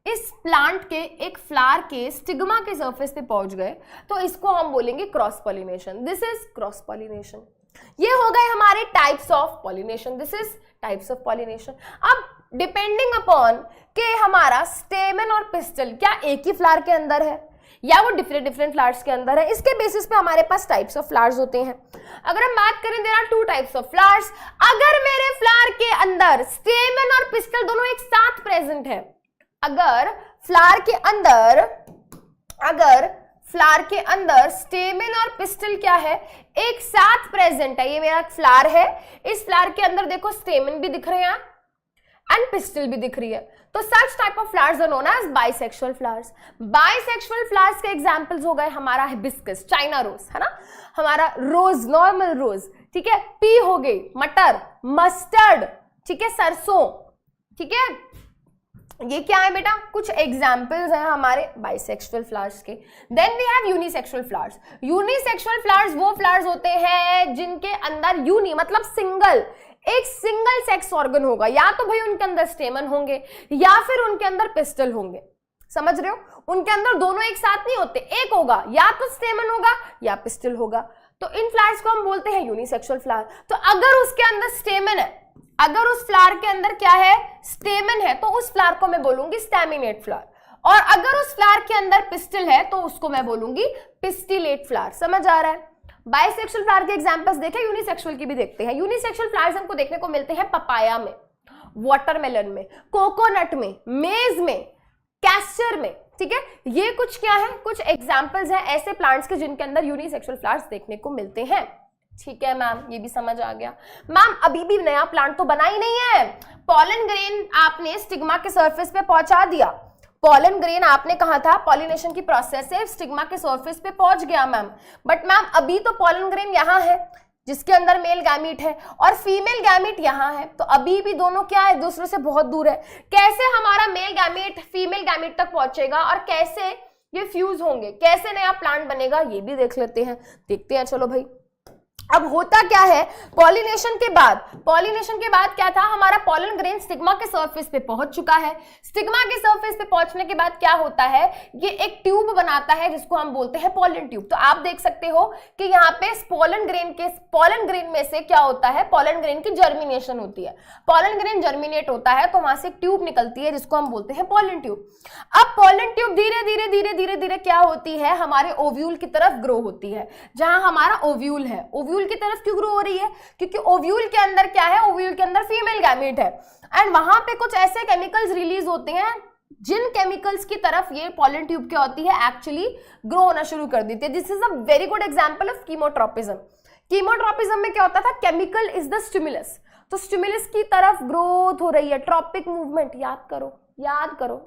इस प्लांट के एक फ्लावर के स्टिग्मा के सरफेस पे पहुंच गए, तो इसको हम बोलेंगे cross pollination. This is cross pollination. ये हो गए हमारे types of pollination, this is types of pollination. अब डिपेंडिंग अपॉन कि हमारा स्टेमन और पिस्टल क्या एक ही फ्लावर के अंदर है या वो डिफरेंट फ्लावर्स के अंदर है, इसके बेसिस पे हमारे पास टाइप्स ऑफ फ्लावर्स होते हैं। अगर हम बात करें there are two types of flowers, अगर मेरे फ्लावर के अंदर स्टेमन और पिस्टल दोनों एक साथ प्रेजेंट है, अगर फ्लावर के अंदर स्टेमन और पिस्टल क्या है, एक साथ प्रेजेंट है, ये मेरा फ्लावर है, इस फ्लावर के अंदर देखो स्टेमन भी दिख रहे हैं एंड पिस्टल भी दिख रही है, तो such type of flowers are known as bisexual flowers. Bisexual flowers के एग्जांपल्स हो गए हमारा हिबिस्कस, चाइना रोज, है ना, हमारा रोज, नॉर्मल रोज, ठीक है, पी हो गई, मटर, मस्टर्ड, ठीक है, सरसों, ठीक है, ये क्या है बेटा, कुछ एग्जाम्पल्स हैं हमारे बाइसेक्सुअल फ्लावर्स के। Then we have unisexual flowers. Unisexual flowers वो फ्लावर्स होते हैं जिनके अंदर यूनि मतलब सिंगल, एक सिंगल सेक्स ऑर्गन होगा, या तो भाई उनके अंदर स्टेमन होंगे या फिर उनके अंदर पिस्टल होंगे, समझ रहे हो, उनके अंदर दोनों एक साथ नहीं होते, एक होगा, या तो स्टेमन होगा या पिस्टल होगा, तो इन फ्लावर्स को हम बोलते हैं यूनिसेक्सुअल फ्लावर। तो अगर उसके अंदर स्टेमन है, अगर उस फ्लावर के अंदर क्या है, स्टेमन है, तो उस फ्लावर को मैं बोलूंगी स्टैमिनेट फ्लावर, और अगर उस फ्लावर के अंदर पिस्टल है तो उसको मैं बोलूंगी पिस्टिलेट फ्लावर। समझ आ रहा है। बाइसेक्सुअल फ्लावर के एग्जांपल्स देखे, यूनिसेक्सुअल की भी देखते हैं। यूनिसेक्सुअल फ्लावर्स हमको देखने को मिलते हैं पपाया में, वाटरमेलन में, कोकोनट में, मेज में, कैस्टर में, ठीक है, ये कुछ क्या है, कुछ एग्जांपल्स हैं ऐसे प्लांट्स के जिनके अंदर यूनिसेक्सुअल फ्लावर्स देखने को मिलते हैं। ठीक है मैम, ये भी समझ आ गया। मैम अभी भी नया प्लांट तो बना ही नहीं है, पॉलन ग्रेन आपने स्टिग्मा के सरफेस पे पहुंचा दिया, पॉलन ग्रेन आपने कहा था पॉलिनेशन की प्रोसेस से स्टिग्मा के सरफेस पे पहुंच गया मैम, बट मैम अभी तो पॉलन ग्रेन यहाँ है, जिसके अंदर मेल गैमीट है और फीमेल गैमीट यहाँ है, तो अभी भी दोनों क्या है, दूसरे से बहुत दूर है। कैसे हमारा मेल गैमीट फीमेल गैमीट तक पहुंचेगा और कैसे ये फ्यूज होंगे, कैसे नया प्लांट बनेगा, ये भी देख लेते हैं, देखते हैं। चलो भाई, अब होता क्या है, पॉलिनेशन के बाद क्या था, हमारा पॉलन ग्रेन स्टिग्मा के सरफेस पे पहुंच चुका है। स्टिग्मा के सरफेस पे पहुंचने के बाद क्या होता है, ये एक ट्यूब बनाता है जिसको हम बोलते हैं पॉलन ट्यूब। तो आप देख सकते हो कि यहाँ पे पॉलन ग्रेन में से क्या होता है, पॉलन ग्रेन की जर्मिनेशन होती है। पॉलन ग्रेन जर्मिनेट होता है तो वहां से एक ट्यूब निकलती है जिसको हम बोलते हैं पॉलन ट्यूब। अब पॉलन ट्यूब धीरे धीरे क्या होती है, हमारे ओव्यूल की तरफ ग्रो होती है। जहां हमारा ओव्यूल है, ओव्यूल की तरफ क्यों ग्रो हो रही है, क्योंकि ओव्यूल के अंदर क्या है, ओव्यूल के अंदर फीमेल गैमीट है एंड वहां पे कुछ ऐसे केमिकल्स रिलीज होते हैं जिन केमिकल्स की तरफ ये पॉलन ट्यूब क्या होती है, एक्चुअली ग्रो होना शुरू कर देती है। This is a very good example of chemotropism. Chemotropism में क्या होता था, केमिकल इज द स्टिमुलस, तो स्टिमुलस की तरफ ग्रोथ हो रही है, ट्रॉपिक मूवमेंट, याद करो,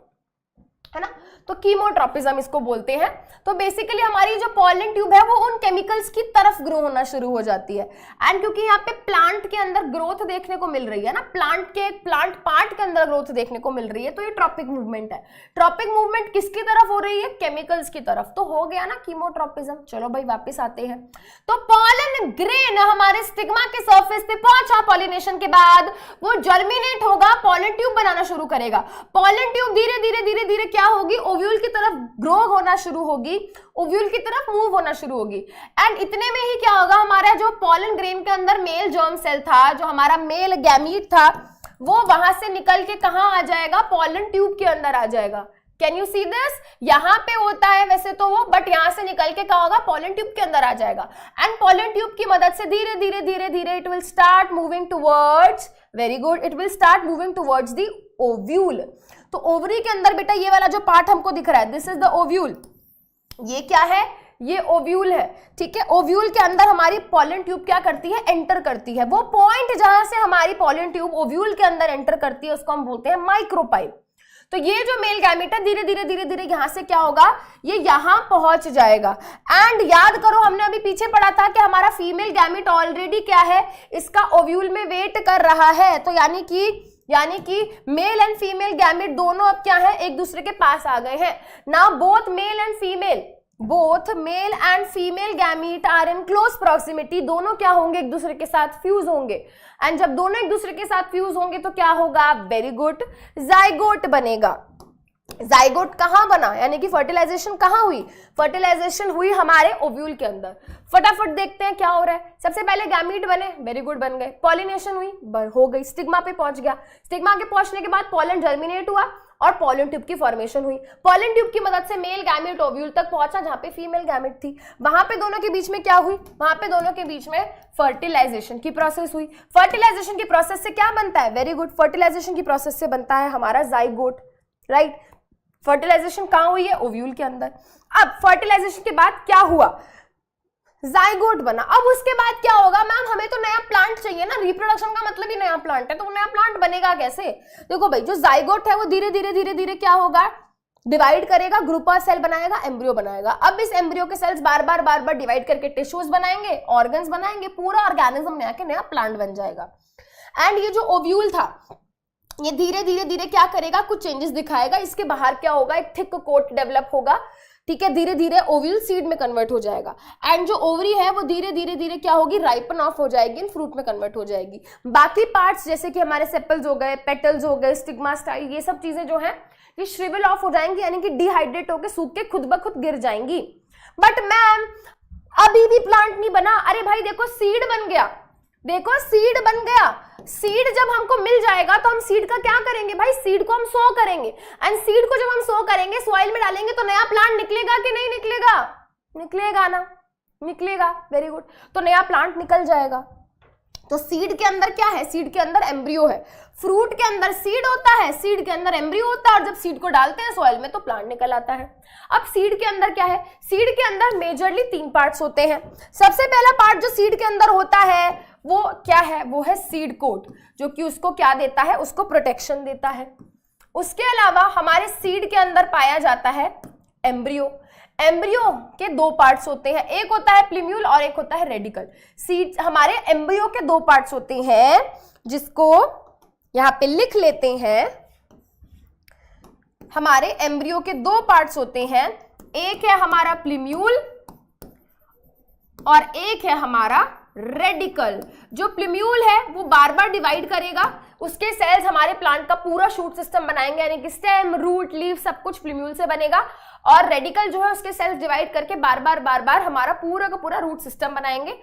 है ना, तो कीमोट्रोपिज्म इसको बोलते हैं। तो बेसिकली हमारी जो पॉलन ट्यूब है वो उन केमिकल्स की तरफ ग्रो होना शुरू हो जाती है एंड क्योंकि यहाँ पे प्लांट के अंदर ग्रोथ देखने को मिल रही है ना, प्लांट पार्ट के अंदर ग्रोथ देखने को मिल रही है, तो ये ट्रॉपिक मूवमेंट है। ट्रॉपिक मूवमेंट किसकी तरफ हो रही है, केमिकल्स की तरफ, तो हो गया ना कीमोट्रोपिज्म। चलो भाई वापस आते हैं, तो पॉलन ग्रेन हमारे स्टिग्मा के सरफेस पे पहुंचा, पॉलिनेशन के बाद वो जर्मिनेट होगा, पॉलन ट्यूब बनाना शुरू करेगा। पॉलन ट्यूब धीरे धीरे क्या होगी, ओव्यूल की तरफ ग्रो होना शुरू होगी, ओव्यूल की तरफ मूव होना शुरू होगी एंड इतने में ही क्या होगा, हमारा जो पॉलन ग्रेन के अंदर मेल जर्म सेल था, जो हमारा मेल गैमीट था, वो वहां से निकल के कहां आ जाएगा, पॉलन ट्यूब के अंदर आ जाएगा। कैन यू सी दिस, यहां पे होता है वैसे तो वो, बट यहां से निकल के क्या होगा, पॉलन ट्यूब के अंदर आ जाएगा एंड पॉलन ट्यूब की मदद से धीरे धीरे it will start moving towards, very good, it will start moving towards the ovule. तो ओवरी के अंदर बेटा ये वाला जो पार्ट हमको दिख रहा है, दिस इज द ओव्यूल, ये क्या है, ये ओव्यूल है, ठीक है। ओव्यूल के अंदर हमारी पॉलन ट्यूब क्या करती है, एंटर करती है। वो पॉइंट जहां से हमारी पॉलन ट्यूब ओव्यूल के अंदर एंटर करती है उसको हम बोलते हैं माइक्रोपाइल। तो ये जो मेल गैमीट है धीरे धीरे यहां से क्या होगा, ये यहां पहुंच जाएगा एंड याद करो हमने अभी पीछे पढ़ा था कि हमारा फीमेल गैमीट ऑलरेडी क्या है, इसका ओव्यूल में वेट कर रहा है। तो यानी कि मेल एंड फीमेल गैमीट दोनों अब क्या है, एक दूसरे के पास आ गए हैं। Now both male and female gamete are in close proximity, दोनों क्या होंगे, एक दूसरे के साथ फ्यूज होंगे एंड जब दोनों एक दूसरे के साथ फ्यूज होंगे तो क्या होगा, वेरी गुड, जाइगोट बनेगा। जाइगोट कहां बना, यानी कि फर्टिलाइजेशन कहां हुई, फर्टिलाइजेशन हुई हमारे ओव्यूल के अंदर। फटाफट देखते हैं क्या हो रहा है। सबसे पहले गैमीट बने, वेरी गुड, बन गए, पॉलिनेशन हुई, हो गई, स्टिग्मा पे पहुंच गया, स्टिग्मा के पहुंचने के बाद पॉलन जर्मिनेट हुआ और पॉलन ट्यूब की फॉर्मेशन हुई। पॉलन ट्यूब की मदद से मेल गैमीट ओव्यूल तक पहुंचा जहां पे फीमेल गैमीट थी। वहां पे दोनों के बीच में क्या हुई, वहां पे दोनों के बीच में फर्टिलाइजेशन की प्रोसेस हुई। फर्टिलाइजेशन की प्रोसेस से क्या बनता है, वेरी गुड, फर्टिलाइजेशन की प्रोसेस से बनता है हमारा जाइगोट, राइट। फर्टिलाइजेशन कहां हुई है, ओव्यूल के अंदर। अब फर्टिलाइजेशन के बाद क्या हुआ, जाइगोट बना। अब उसके बाद क्या होगा, मैम हमें तो नया प्लांट चाहिए ना, रिप्रोडक्शन का मतलब ही नया प्लांट है, तो वो नया प्लांट बनेगा कैसे। देखो भाई, जो जाइगोट है वो धीरे धीरे क्या होगा, डिवाइड करेगा, ग्रुप ऑफ सेल बनाएगा, एम्ब्रियो बनाएगा। अब इस एम्ब्रियो के सेल्स बार बार डिवाइड करके टिश्यूज बनाएंगे, ऑर्गन्स बनाएंगे, पूरा ऑर्गेनिज्म में आके नया प्लांट बन जाएगा। एंड ये जो ओव्यूल था ये धीरे धीरे क्या करेगा, कुछ चेंजेस दिखाएगा। इसके बाहर क्या होगा, एक थिक कोट डेवलप होगा, ठीक है। धीरे धीरे ओव्यूल सीड में कन्वर्ट हो जाएगा एंड जो ओवरी है वो धीरे धीरे क्या होगी, राइपन ऑफ हो जाएगी, फ्रूट में कन्वर्ट हो जाएगी। बाकी पार्ट्स जैसे कि हमारे सेपल्स हो गए, पेटल्स हो गए, स्टिग्मा स्टाइल, ये सब चीजें जो है ये श्रिवल ऑफ हो जाएंगी, यानी कि डिहाइड्रेट होकर सूख के खुद ब खुद गिर जाएंगी। बट मैम अभी भी प्लांट नहीं बना। अरे भाई देखो, सीड बन गया, देखो सीड बन गया। सीड जब हमको मिल जाएगा तो हम सीड का क्या करेंगे भाई, सीड को हम सो करेंगे एंड सीड को जब हम सो करेंगे, सॉइल में डालेंगे तो नया प्लांट निकलेगा कि नहीं निकलेगा, निकलेगा ना, निकलेगा, वेरी गुड। तो नया प्लांट निकल जाएगा। तो सीड के अंदर क्या है, सीड के अंदर एम्ब्रियो है, फ्रूट के अंदर सीड होता है, सीड के अंदर एम्ब्रियो होता है और जब सीड को डालते हैं सॉइल में तो प्लांट निकल आता है। अब सीड के अंदर क्या है, सीड के अंदर मेजरली 3 पार्ट्स होते हैं। सबसे पहला पार्ट जो सीड के अंदर होता है वो क्या है, वो है सीड कोट, जो कि उसको क्या देता है, उसको प्रोटेक्शन देता है। उसके अलावा हमारे सीड के अंदर पाया जाता है एम्ब्रियो। एम्ब्रियो के दो पार्ट्स होते हैं, एक होता है प्लीम्यूल और एक होता है रेडिकल। सीड हमारे एम्ब्रियो के दो पार्ट्स होते हैं, जिसको यहां पे लिख लेते हैं। हमारे एम्ब्रियो के दो पार्ट्स होते हैं, एक है हमारा प्लीम्यूल और एक है हमारा रेडिकल। जो प्लीम्यूल है वो बार बार डिवाइड करेगा, उसके सेल्स हमारे प्लांट का पूरा शूट सिस्टम बनाएंगे, यानी कि स्टेम, रूट, लीफ सब कुछ प्लीम्यूल से बनेगा। और रेडिकल जो है उसके सेल्स डिवाइड करके बार बार हमारा पूरा का पूरा रूट सिस्टम बनाएंगे,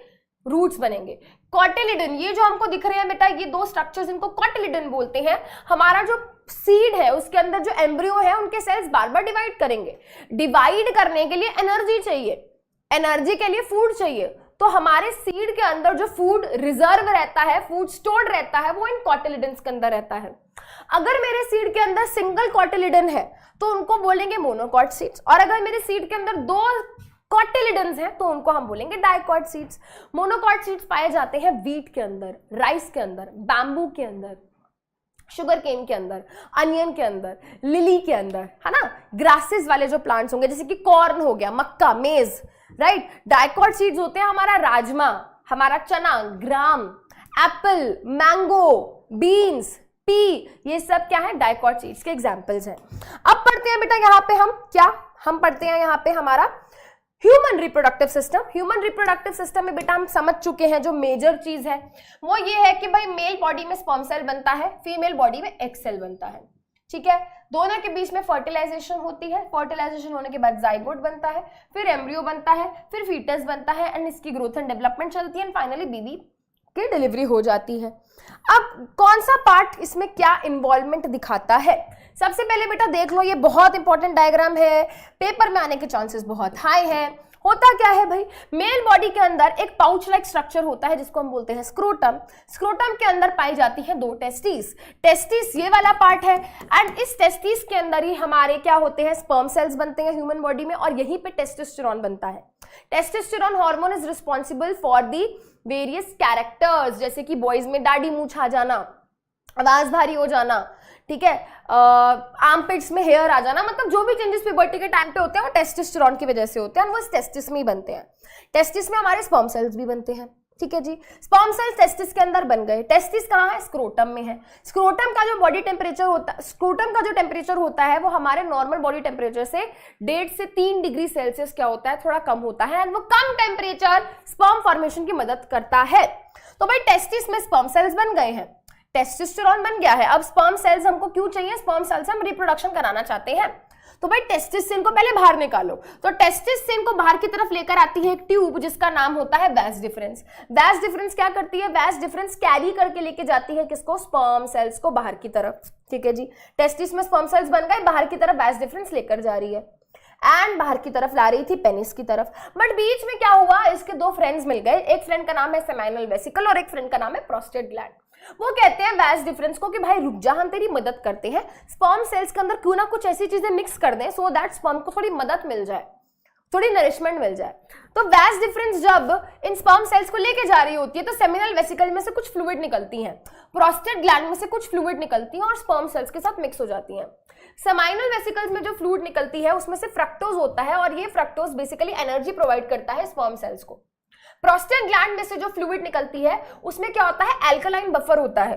रूट्स बनेंगे। कॉटिलिडन, ये जो हमको दिख रहे हैं बेटा, ये दो स्ट्रक्चर्स, इनको कॉटिलिडन बोलते हैं। हमारा जो सीड है उसके अंदर जो एम्ब्रियो है उनके सेल्स बार बार डिवाइड करेंगे। डिवाइड करने के लिए एनर्जी चाहिए, एनर्जी के लिए फूड चाहिए, तो हमारे सीड के अंदर जो फूड रिजर्व रहता है, फूड स्टोर्ड रहता है, वो इन कॉटिलिडन्स के अंदर रहता है। अगर मेरे सीड के अंदर सिंगल कॉटिलिडन है तो उनको बोलेंगे मोनोकॉट सीड्स, और अगर मेरे सीड के अंदर दो कॉटिलिडन्स हैं तो उनको हम बोलेंगे डाइकॉट सीड्स। मोनोकॉट सीड्स पाए जाते हैं व्हीट के अंदर, राइस के अंदर, बैम्बू के अंदर, शुगर केन के अंदर, अनियन के अंदर, लिली के अंदर, है ना। ग्रासेस वाले जो प्लांट्स होंगे जैसे कि कॉर्न हो गया, मक्का, मेज, राइट। डाइकॉट सीड्स होते हैं हमारा राजमा, हमारा चना, ग्राम, एप्पल, मैंगो, बीन्स, पी, ये सब क्या है, डाइकॉट सीड्स के एग्जांपल्स हैं। अब पढ़ते हैं बेटा यहाँ पे हम क्या, हम पढ़ते हैं यहाँ पे हमारा human reproductive system. Human reproductive system में बेटा हम समझ चुके हैं जो मेजर चीज है वो ये है कि भाई मेल बॉडी में स्पर्म सेल बनता है, फीमेल बॉडी में एग सेल बनता है, ठीक है। दोनों के बीच में फर्टिलाइजेशन होती है, फर्टिलाइजेशन होने के बाद जाइगोट बनता है, फिर एम्ब्रियो बनता है, फिर फीटस बनता है, एंड इसकी ग्रोथ एंड डेवलपमेंट चलती है, एंड फाइनली बेबी की डिलीवरी हो जाती है। अब कौन सा पार्ट इसमें क्या इन्वॉल्वमेंट दिखाता है, सबसे पहले बेटा देख लो, ये बहुत इंपॉर्टेंट डायग्राम है, पेपर में आने के चांसेस बहुत हाई है। होता क्या है भाई, मेल बॉडी के अंदर एक पाउच लाइक स्ट्रक्चर होता है जिसको हम बोलते हैं स्क्रोटम। स्क्रोटम के अंदर पाई जाती है दो टेस्टिस, टेस्टिस ये वाला पार्ट है, एंड इस टेस्टिस के अंदर ही हमारे क्या होते हैं, स्पर्म सेल्स बनते हैं ह्यूमन बॉडी में, और यहीं पे टेस्टोस्टेरोन बनता है। Testosterone hormone is responsible for the various characters, जैसे कि बॉयज में दाढ़ी मूंछ आ जाना, आवाज भारी हो जाना, ठीक है, आर्मपिट्स में हेयर आ जाना, मतलब जो भी चेंजेस प्यूबर्टी के टाइम पे होते हैं वो टेस्टोस्टेरोन की वजह से होते हैं, और वो टेस्टिस में ही बनते हैं। टेस्टिस में हमारे स्पर्म सेल्स भी बनते हैं, ठीक है जी। स्पर्म सेल्स टेस्टिस के अंदर बन गए। टेस्टिस कहाँ है, स्क्रोटम में है। स्क्रोटम का जो बॉडी टेम्परेचर होता है, स्क्रोटम का जो टेम्परेचर होता है वो हमारे नॉर्मल बॉडी टेम्परेचर से 1.5 से 3 डिग्री सेल्सियस क्या होता है, थोड़ा कम होता है, एंड वो कम टेम्परेचर स्पर्म फॉर्मेशन की मदद करता है। तो भाई टेस्टिस में स्पर्म सेल्स बन गए हैं, टेस्टोस्टेरोन बन गया है। अब स्पर्म सेल्स हमको क्यों चाहिए, स्पर्म सेल्स से हम रिप्रोडक्शन कराना चाहते हैं, तो भाई टेस्टिस से इनको पहले बाहर निकालो। तो टेस्टिस से इनको बाहर की तरफ लेकर आती है एक ट्यूब जिसका नाम होता है वैस डिफरेंस। वैस डिफरेंस क्या करती है, वैस डिफरेंस कैरी करके लेके जाती है किसको, स्पर्म सेल्स को बाहर की तरफ, ठीक है जी। टेस्टिस में स्पर्म सेल्स बन गए, बाहर की तरफ वैस डिफरेंस लेकर जा रही है, एंड बाहर की तरफ ला रही थी पेनिस की तरफ। बट बीच में क्या हुआ, इसके दो फ्रेंड्स मिल गए, एक फ्रेंड का नाम है सेमाइनल वेसिकल और एक फ्रेंड का नाम है प्रोस्टेट ग्लैंड। वो कहते हैं वैस डिफरेंस को कि भाई रुक जा, हम तेरी मदद करते हैं, स्पर्म सेल्स के अंदर क्यों ना कुछ ऐसी चीजें मिक्स कर दें सो दैट स्पर्म को थोड़ी मदद मिल जाए, थोड़ी नरिशमेंट मिल जाए। तो वैस डिफरेंस जब इन स्पर्म सेल्स को लेके जा रही होती है तो सेमिनल वेसिकल में से कुछ फ्लूइड निकलती हैं, प्रोस्टेट ग्लैंड में से कुछ फ्लूइड निकलती हैं और स्पर्म सेल्स के साथ मिक्स हो जाती हैं। सेमाइनल वेसिकल्स में जो फ्लूइड निकलती है उसमें से फ्रक्टोज होता है, और ये फ्रक्टोज बेसिकली एनर्जी प्रोवाइड करता है स्पर्म सेल्स को। प्रोस्टेट ग्लैंड में से जो फ्लूइड निकलती है उसमें क्या होता है, एल्कलाइन बफर होता है।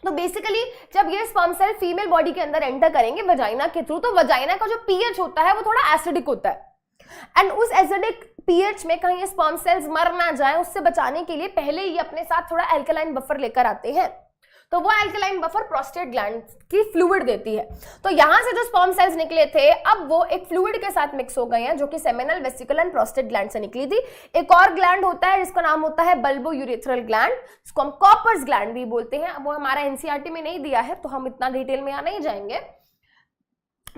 तो बेसिकली जब ये स्पर्म सेल फीमेल बॉडी के अंदर एंटर करेंगे वजाइना के थ्रू, तो वजाइना का जो पीएच होता है वो थोड़ा एसिडिक होता है, एंड उस एसिडिक पीएच में कहीं स्पर्म सेल्स मर ना जाए उससे बचाने के लिए पहले ही अपने साथ थोड़ा एल्कलाइन बफर लेकर आते हैं। तो वो एल्कलाइन बफर प्रोस्टेट ग्लैंड की फ्लूइड देती है। तो यहां से जो स्पर्म सेल्स निकले थे अब वो एक फ्लूइड के साथ मिक्स हो गए हैं जो कि seminal vesicle and prostate gland से निकली थी। एक और ग्लैंड होता है जिसका नाम होता है बल्बो यूरेथ्रल ग्लैंड, जिसको हम कॉपर्स ग्लैंड भी बोलते हैं। अब वो हमारा एनसीईआरटी में नहीं दिया है तो हम इतना डिटेल में यहाँ नहीं जाएंगे,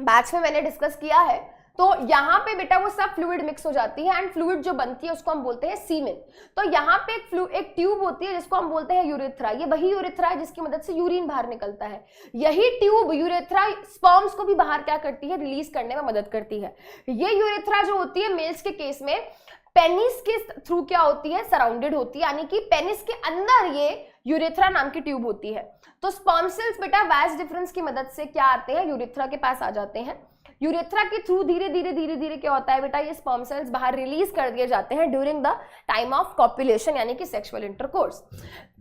बैच में मैंने डिस्कस किया है। तो यहाँ पे बेटा वो सब फ्लूइड मिक्स हो जाती है, एंड फ्लूइड जो बनती है उसको हम बोलते हैं सीमेन। तो यहाँ पे एक ट्यूब होती है जिसको हम बोलते हैं यूरेथ्रा। ये वही यूरेथ्रा है जिसकी मदद से यूरिन बाहर निकलता है। यही ट्यूब यूरेथ्रा स्पर्म्स को भी बाहर क्या करती है, रिलीज करने में मदद करती है। ये यूरेथ्रा जो होती है मेल्स के केस में पेनिस के थ्रू क्या होती है, सराउंडेड होती है, यानी कि पेनिस के अंदर ये यूरेथ्रा नाम की ट्यूब होती है। तो स्पर्म सेल्स बेटा वैस डिफरेंस की मदद से क्या आते हैं, यूरेथ्रा के पास आ जाते हैं। यूरेथ्रा के थ्रू धीरे धीरे धीरे धीरे क्या होता है बेटा, ये स्पर्म सेल्स बाहर रिलीज कर दिए जाते हैं during the time of copulation यानी कि सेक्सुअल इंटरकोर्स।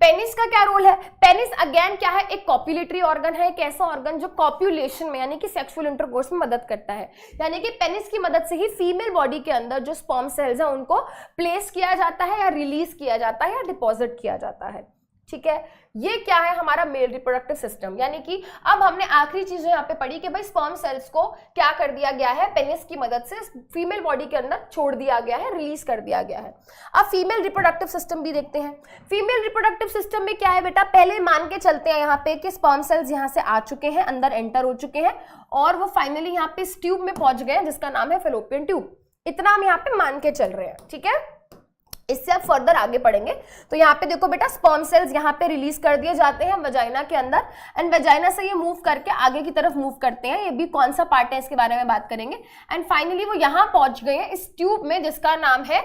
पेनिस का क्या रोल है? पेनिस अगेन क्या है, एक कॉपुलेटरी ऑर्गन है, एक ऐसा ऑर्गन जो कॉपुलेशन में यानी कि सेक्सुअल इंटरकोर्स में मदद करता है। यानी कि पेनिस की मदद से ही फीमेल बॉडी के अंदर जो स्पर्म सेल्स हैं उनको प्लेस किया जाता है या रिलीज किया जाता है या डिपॉजिट किया जाता है। ठीक है, ये क्या है हमारा मेल रिप्रोडक्टिव सिस्टम। यानी कि अब हमने आखिरी चीज यहाँ पे पढ़ी कि भाई स्पर्म सेल्स को क्या कर दिया गया है, पेनिस की मदद से फीमेल बॉडी के अंदर छोड़ दिया गया है, रिलीज कर दिया गया है। अब फीमेल रिप्रोडक्टिव सिस्टम भी देखते हैं। फीमेल रिप्रोडक्टिव सिस्टम में क्या है बेटा, पहले मान के चलते हैं यहाँ पे कि स्पर्म सेल्स यहाँ से आ चुके हैं, अंदर एंटर हो चुके हैं और वो फाइनली यहाँ पे इस ट्यूब में पहुंच गए हैं जिसका नाम है फेलोपियन ट्यूब। इतना हम यहाँ पे मान के चल रहे हैं। ठीक है, इससे आप फर्दर आगे पढ़ेंगे तो यहाँ पे देखो बेटा, स्पर्म सेल्स यहाँ पे रिलीज कर दिए जाते हैं वजाइना के अंदर एंड वजाइना से ये मूव करके आगे की तरफ मूव करते हैं। ये भी कौन सा पार्ट है इसके बारे में बात करेंगे। एंड फाइनली वो यहाँ पहुंच गए हैं इस ट्यूब में जिसका नाम है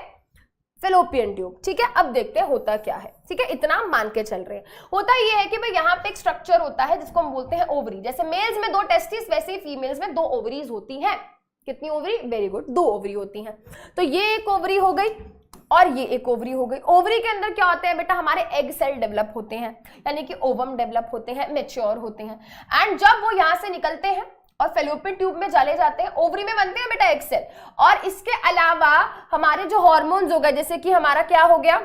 फेलोपियन ट्यूब। ठीक है, अब देखते हैं होता क्या है। ठीक है, इतना हम मान के चल रहे हैं। होता ये है कि भाई यहाँ पे एक स्ट्रक्चर होता है जिसको हम बोलते हैं ओवरी। जैसे मेल्स में 2 टेस्टिस वैसे ही फीमेल्स में 2 ओवरीज होती हैं। कितनी ओवरी? वेरी गुड, 2 ओवरी होती हैं। तो ये एक ओवरी हो गई और ये एक ओवरी हो गई। ओवरी के अंदर क्या होते हैं बेटा, हमारे एग सेल डेवलप होते हैं यानी कि ओवम डेवलप होते हैं, मैच्योर होते हैं। एंड जब वो यहाँ से निकलते हैं और फेलोपियन ट्यूब में चले जाते हैं, ओवरी में बनते हैं बेटा एग सेल। और इसके अलावा हमारे जो हॉर्मोन्स हो गए, जैसे कि हमारा क्या हो गया,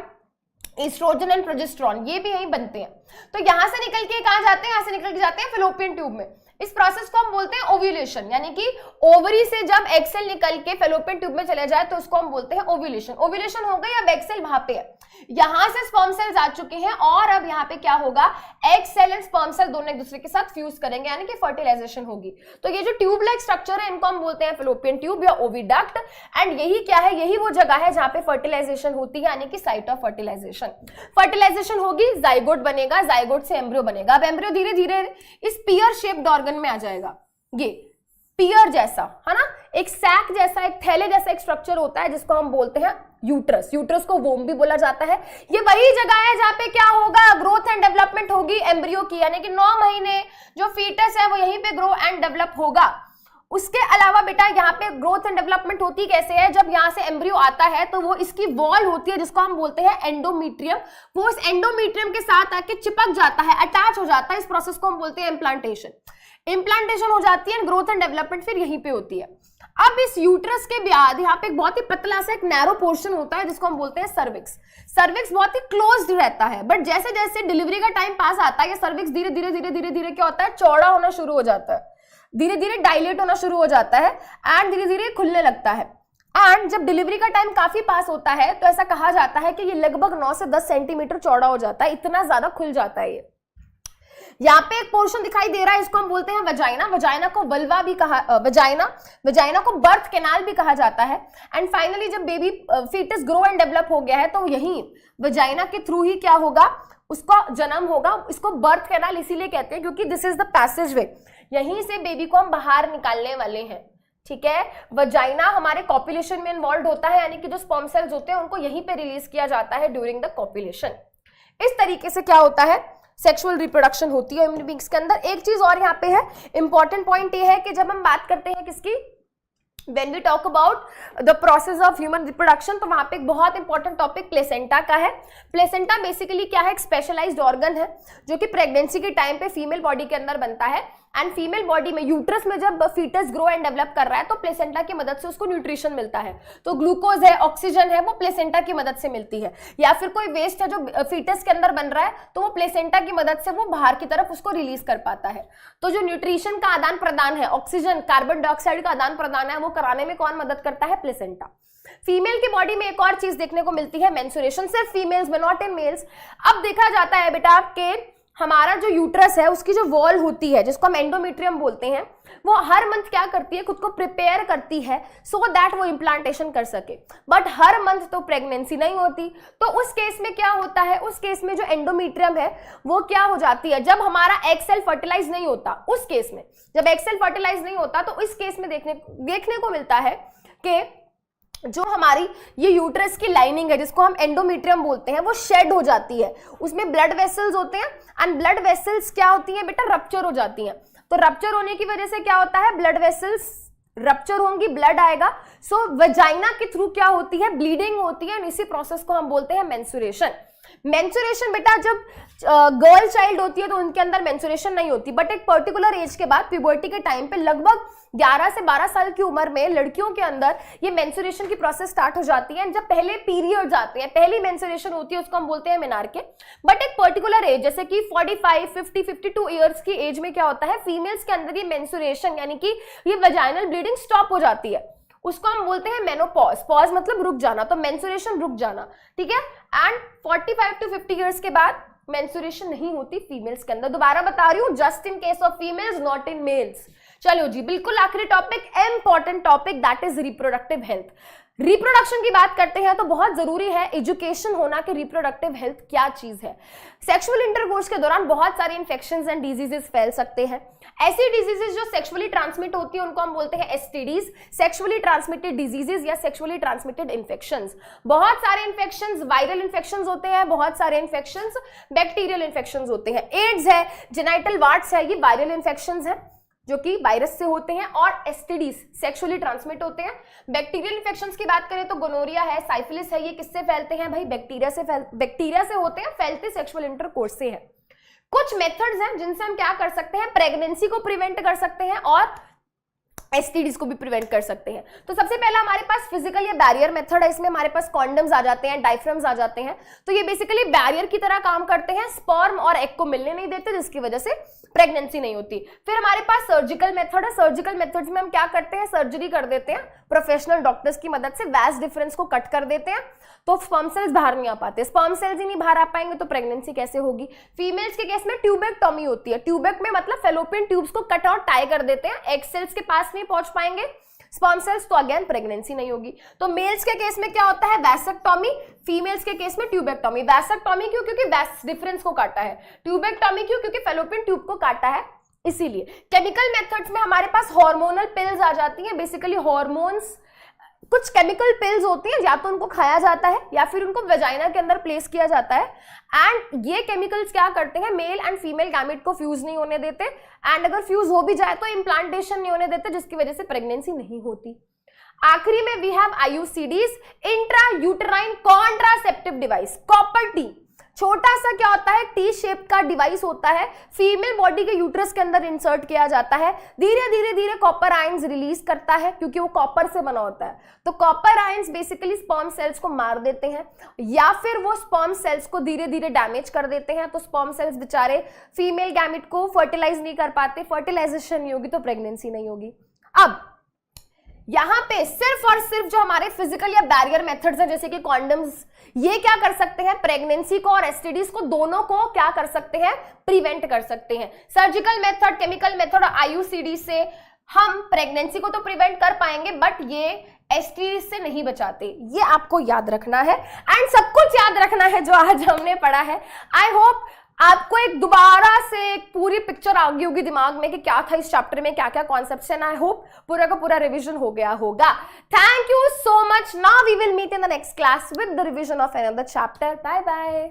एस्ट्रोजन एंड प्रोजेस्टेरोन, ये भी यहीं बनते हैं। तो यहां से निकल के कहां जाते हैं, यहां से निकल के जाते हैं फेलोपियन ट्यूब में। इस प्रोसेस को हम बोलते हैं ओव्यूलेशन। यानी कि ओवरी से जब एग सेल निकल के फेलोपियन ट्यूब में चले जाए तो उसको हम बोलते हैं ओव्यूलेशन। ओव्यूलेशन हो गई, अब एग सेल वहां पे है, यहां से स्पर्म सेल्स आ चुके हैं और अब यहाँ पे क्या होगा, egg cell and sperm cell दोनों एक दूसरे के साथ फ्यूज करेंगे यानी कि फर्टिलाइजेशन होगी। तो ये जो ट्यूब लाइक स्ट्रक्चर है इनको हम बोलते हैं फेलोपियन ट्यूब या ओविडक्ट। एंड यही क्या है, यही वो जगह है जहां पे फर्टिलाइजेशन होती है यानी कि साइट ऑफ फर्टिलाइजेशन। फर्टिलाइजेशन होगी, जाइगोट बनेगा, जाइगोट से एम्ब्रियो बनेगा। अब एम्ब्रियो धीरे धीरे इस पियर शेप्ड ऑर्गन में आ जाएगा। ये पियर जैसा है ना, एक सैक जैसा, एक थैले जैसा एक स्ट्रक्चर होता है जिसको हम बोलते हैं यूट्रस। यूट्रस को वोम भी बोला जाता है। ये वही जगह है जहां पे क्या होगा, ग्रोथ एंड डेवलपमेंट होगी एम्ब्रियो की, यानी कि 9 महीने जो फीटस है वो यहीं पे ग्रो एंड डेवलप होगा। उसके अलावा बेटा यहाँ पे ग्रोथ एंड डेवलपमेंट होती कैसे है, जब यहाँ से एम्ब्रियो आता है तो वो इसकी वॉल होती है जिसको हम बोलते हैं एंडोमीट्रियम। वो इस एंडोमीट्रियम के साथ आके चिपक जाता है, अटैच हो जाता है। इस प्रोसेस को हम बोलते हैं इम्प्लांटेशन। इम्प्लांटेशन हो जाती है, ग्रोथ एंड डेवलपमेंट फिर यहीं पे होती है। अब इस यूट्रस के बाद यहाँ पे एक बहुत ही पतला सा एक नैरो पोर्शन होता है जिसको हम बोलते हैं सर्विक्स। सर्विक्स बहुत ही क्लोज्ड रहता है, बट जैसे जैसे डिलीवरी का टाइम पास आता है ये सर्विक्स धीरे धीरे धीरे धीरे धीरे क्या होता है, चौड़ा होना शुरू हो जाता है, धीरे धीरे डायलेट होना शुरू हो जाता है एंड धीरे धीरे खुलने लगता है। एंड जब डिलीवरी का टाइम काफी पास होता है तो ऐसा कहा जाता है कि ये लगभग 9 से 10 सेंटीमीटर चौड़ा हो जाता है, इतना ज्यादा खुल जाता है ये। यहाँ पे एक पोर्शन दिखाई दे रहा है, इसको हम बोलते हैं वजाइना। वजाइना को वल्वा भी कहा, वजाइना को बर्थ कैनाल भी कहा जाता है। एंड फाइनली जब baby foetus grow and develop हो गया है तो यही वजाइना के थ्रू ही क्या होगा, उसका जन्म होगा। इसको बर्थ कैनाल इसीलिए कहते हैं क्योंकि दिस इज द पैसेज वे, यहीं से बेबी को हम बाहर निकालने वाले हैं। ठीक है, वजाइना हमारे कॉपुलेशन में इन्वॉल्व होता है, यानी कि जो स्पर्म सेल्स होते हैं उनको यहीं पे रिलीज किया जाता है ड्यूरिंग द कॉपुलेशन। इस तरीके से क्या होता है, सेक्सुअल रिप्रोडक्शन होती है ह्यूमन बीइंग्स के अंदर। एक चीज और यहाँ पे है, इंपॉर्टेंट पॉइंट ये है कि जब हम बात करते हैं किसकी, when we talk about the process of human reproduction, तो वहां पे एक बहुत इंपॉर्टेंट टॉपिक प्लेसेंटा का है। प्लेसेंटा बेसिकली क्या है, एक स्पेशलाइज्ड ऑर्गन है जो कि प्रेगनेंसी के टाइम पे फीमेल बॉडी के अंदर बनता है। एंड फीमेल बॉडी में यूट्रस में जब फीटस ग्रो एंड डेवलप कर रहा है तो प्लेसेंटा की मदद से उसको न्यूट्रिशन मिलता है। तो ग्लूकोज है, ऑक्सीजन है, वो प्लेसेंटा की मदद से मिलती है। या फिर कोई वेस्ट है जो फीटस के अंदर बन रहा है तो वो प्लेसेंटा की मदद से वो बाहर की तरफ उसको रिलीज कर पाता है। तो जो न्यूट्रिशन का आदान प्रदान है, ऑक्सीजन कार्बन डाइऑक्साइड का आदान प्रदान है, वो कराने में कौन मदद करता है, प्लेसेंटा। फीमेल की बॉडी में एक और चीज देखने को मिलती है, मेंस्ट्रुएशन, सिर्फ फीमेल्स में, नॉट इन मेल्स। अब देखा जाता है बेटा कि हमारा जो यूट्रस है उसकी जो वॉल होती है जिसको हम एंडोमेट्रियम बोलते हैं, वो हर मंथ क्या करती है, खुद को प्रिपेयर करती है सो दैट वो इम्प्लांटेशन कर सके। बट हर मंथ तो प्रेगनेंसी नहीं होती, तो उस केस में क्या होता है, उस केस में जो एंडोमेट्रियम है वो क्या हो जाती है, जब हमारा एग सेल फर्टिलाइज नहीं होता, उस केस में जब एग सेल फर्टिलाइज नहीं होता तो इस केस में देखने को मिलता है कि जो हमारी ये यूट्रस की लाइनिंग है जिसको हम एंडोमेट्रियम बोलते हैं वो शेड हो जाती है। उसमें ब्लड वेसल्स होते हैं एंड ब्लड वेसल्स क्या होती हैं बेटा, रप्चर हो जाती हैं। तो रप्चर होने की वजह से क्या होता है, ब्लड वेसल्स रप्चर होंगी, ब्लड आएगा। सो वजाइना के थ्रू क्या होती है, ब्लीडिंग होती है, इसी प्रोसेस को हम बोलते हैं मेंस्ट्रुएशन। मेंस्ट्रुएशन बेटा जब गर्ल चाइल्ड होती है तो उनके अंदर मेंस्ट्रुएशन नहीं होती, बट एक पर्टिकुलर एज के बाद प्यूबर्टी के टाइम पे लगभग 11 से 12 साल की उम्र में लड़कियों के अंदर ये मेंस्ट्रुएशन की प्रोसेस स्टार्ट हो जाती है। जब पहले पीरियड्स आते हैं, पहली मेंस्ट्रुएशन होती है, उसको हम बोलते हैं मेनार्के। बट एक पर्टिकुलर एज जैसे कि 45, 50, 52 ईयर्स की एज में क्या होता है, फीमेल्स के अंदर ये मेंस्ट्रुएशन यानी कि ये वजाइनल ब्लीडिंग स्टॉप हो जाती है, उसको हम बोलते हैं मेनोपॉज। पॉज मतलब रुक जाना, तो मेंस्ट्रुएशन रुक जाना, ठीक है। एंड 45 to 50 इयर्स के बाद मेंस्ट्रुएशन नहीं होती फीमेल्स के अंदर। दोबारा बता रही हूं, just in case of females, not in males. चलो जी, बिल्कुल आखिरी topic, important topic, that is reproductive health. Reproduction की बात करते हैं तो बहुत जरूरी है एजुकेशन होना कि रिप्रोडक्टिव हेल्थ क्या चीज है। सेक्सुअल इंटरकोर्स के दौरान बहुत सारे इंफेक्शंस एंड डिजीजेस फैल सकते हैं। ऐसी डिजीजेस जो सेक्सुअली ट्रांसमिट होती है उनको हम बोलते हैं एसटीडीज, सेक्सुअली ट्रांसमिटेड डिजीजेस या सेक्सुअली ट्रांसमिटेड इंफेक्शंस। बहुत सारे इंफेक्शंस वायरल इंफेक्शंस होते हैं, बहुत सारे इंफेक्शंस बैक्टीरियल इंफेक्शंस होते हैं। एड्स है, जेनाइटल वार्ट्स है, ये वायरल इंफेक्शंस है जो कि वायरस से होते हैं, और एसटीडीज सेक्सुअली ट्रांसमिट होते हैं। बैक्टीरियल इंफेक्शंस की बात करें तो गोनोरिया है, साइफिलिस है, ये किससे फैलते हैं भाई, बैक्टीरिया से होते हैं, फैलते सेक्सुअल इंटरकोर्स से है। कुछ मेथड्स हैं जिनसे हम क्या कर सकते हैं, प्रेगनेंसी को प्रिवेंट कर सकते हैं और एसटीडीज को भी प्रिवेंट कर सकते हैं। तो सबसे पहला हमारे पास फिजिकल या बैरियर मेथड है, इसमें हमारे पास कॉन्डम्स आ जाते हैं, डायफ्राम्स आ जाते हैं। तो ये बेसिकली बैरियर की तरह काम करते हैं, स्पर्म और एग को मिलने नहीं देते, जिसकी वजह से प्रेगनेंसी नहीं होती। फिर हमारे पास सर्जिकल मेथड है। सर्जिकल मेथड्स में हम क्या करते हैं, सर्जरी कर देते हैं प्रोफेशनल डॉक्टर्स की मदद से, वैस डिफरेंस को कट कर देते हैं, तो स्पर्म सेल्स बाहर नहीं आ पाते। स्पर्म सेल्स ही नहीं बाहर आ पाएंगे तो प्रेगनेंसी कैसे होगी। फीमेल्स के केस में ट्यूबेक्टॉमी होती है। ट्यूबेक में मतलब फेलोपियन ट्यूब्स को कट और टाई कर देते हैं, एग सेल्स के पास नहीं पहुंच पाएंगे स्पर्म सेल्स, तो अगेन प्रेगनेंसी नहीं होगी। तो मेल्स के केस में क्या होता है, वैसेक्टॉमी, फीमेल्स के केस में ट्यूबेक्टॉमी। वैसेक्टॉमी क्यों, क्योंकि वैस डिफरेंस को काटा है। ट्यूबेक्टॉमी क्यों, क्योंकि फेलोपियन ट्यूब को काटा है, इसीलिए। केमिकल मेथड्स में हमारे पास हार्मोनल पिल्स आ जाती हैं। बेसिकली हार्मोन्स कुछ केमिकल पिल्स होती हैं, या तो उनको खाया जाता है या फिर उनको वेजाइना के अंदर प्लेस किया जाता है। एंड ये केमिकल्स क्या करते हैं, मेल एंड फीमेल गैमेट को फ्यूज नहीं होने देते, एंड अगर फ्यूज हो भी जाए तो इम्प्लांटेशन नहीं होने देते, जिसकी वजह से प्रेगनेंसी नहीं होती। आखिरी में we have IUCDs, intra uterine contraceptive device, copper T. छोटा सा क्या होता है, टी शेप का डिवाइस होता है, फीमेल बॉडी के यूट्रस के अंदर इंसर्ट किया जाता है। धीरे धीरे धीरे कॉपर आयंस रिलीज करता है, क्योंकि वो कॉपर से बना होता है। तो copper ions basically sperm cells को मार देते हैं, या फिर वो स्पर्म सेल्स को धीरे धीरे डैमेज कर देते हैं। तो स्पर्म सेल्स बेचारे फीमेल गैमेट को फर्टिलाइज नहीं कर पाते, फर्टिलाइजेशन नहीं होगी तो प्रेगनेंसी नहीं होगी। अब यहां पे सिर्फ और सिर्फ जो हमारे फिजिकल या बैरियर मेथड्स हैं, जैसे कि कॉन्डम्स, ये क्या कर सकते हैं, प्रेगनेंसी को और एसटीडीज को, दोनों को क्या कर सकते हैं, प्रिवेंट कर सकते हैं। सर्जिकल मेथड, केमिकल मेथड और आईयूसीडी से हम प्रेगनेंसी को तो प्रिवेंट कर पाएंगे, बट ये एसटीडीज से नहीं बचाते, ये आपको याद रखना है। एंड सब कुछ याद रखना है जो आज हमने पढ़ा है। आई होप आपको एक दोबारा से एक पूरी पिक्चर आ गई होगी दिमाग में कि क्या था इस चैप्टर में, क्या क्या कॉन्सेप्ट्स हैं। आई होप पूरा का पूरा रिवीजन हो गया होगा। Thank you so much. Now we will meet in the next class with the revision of another chapter. Bye bye.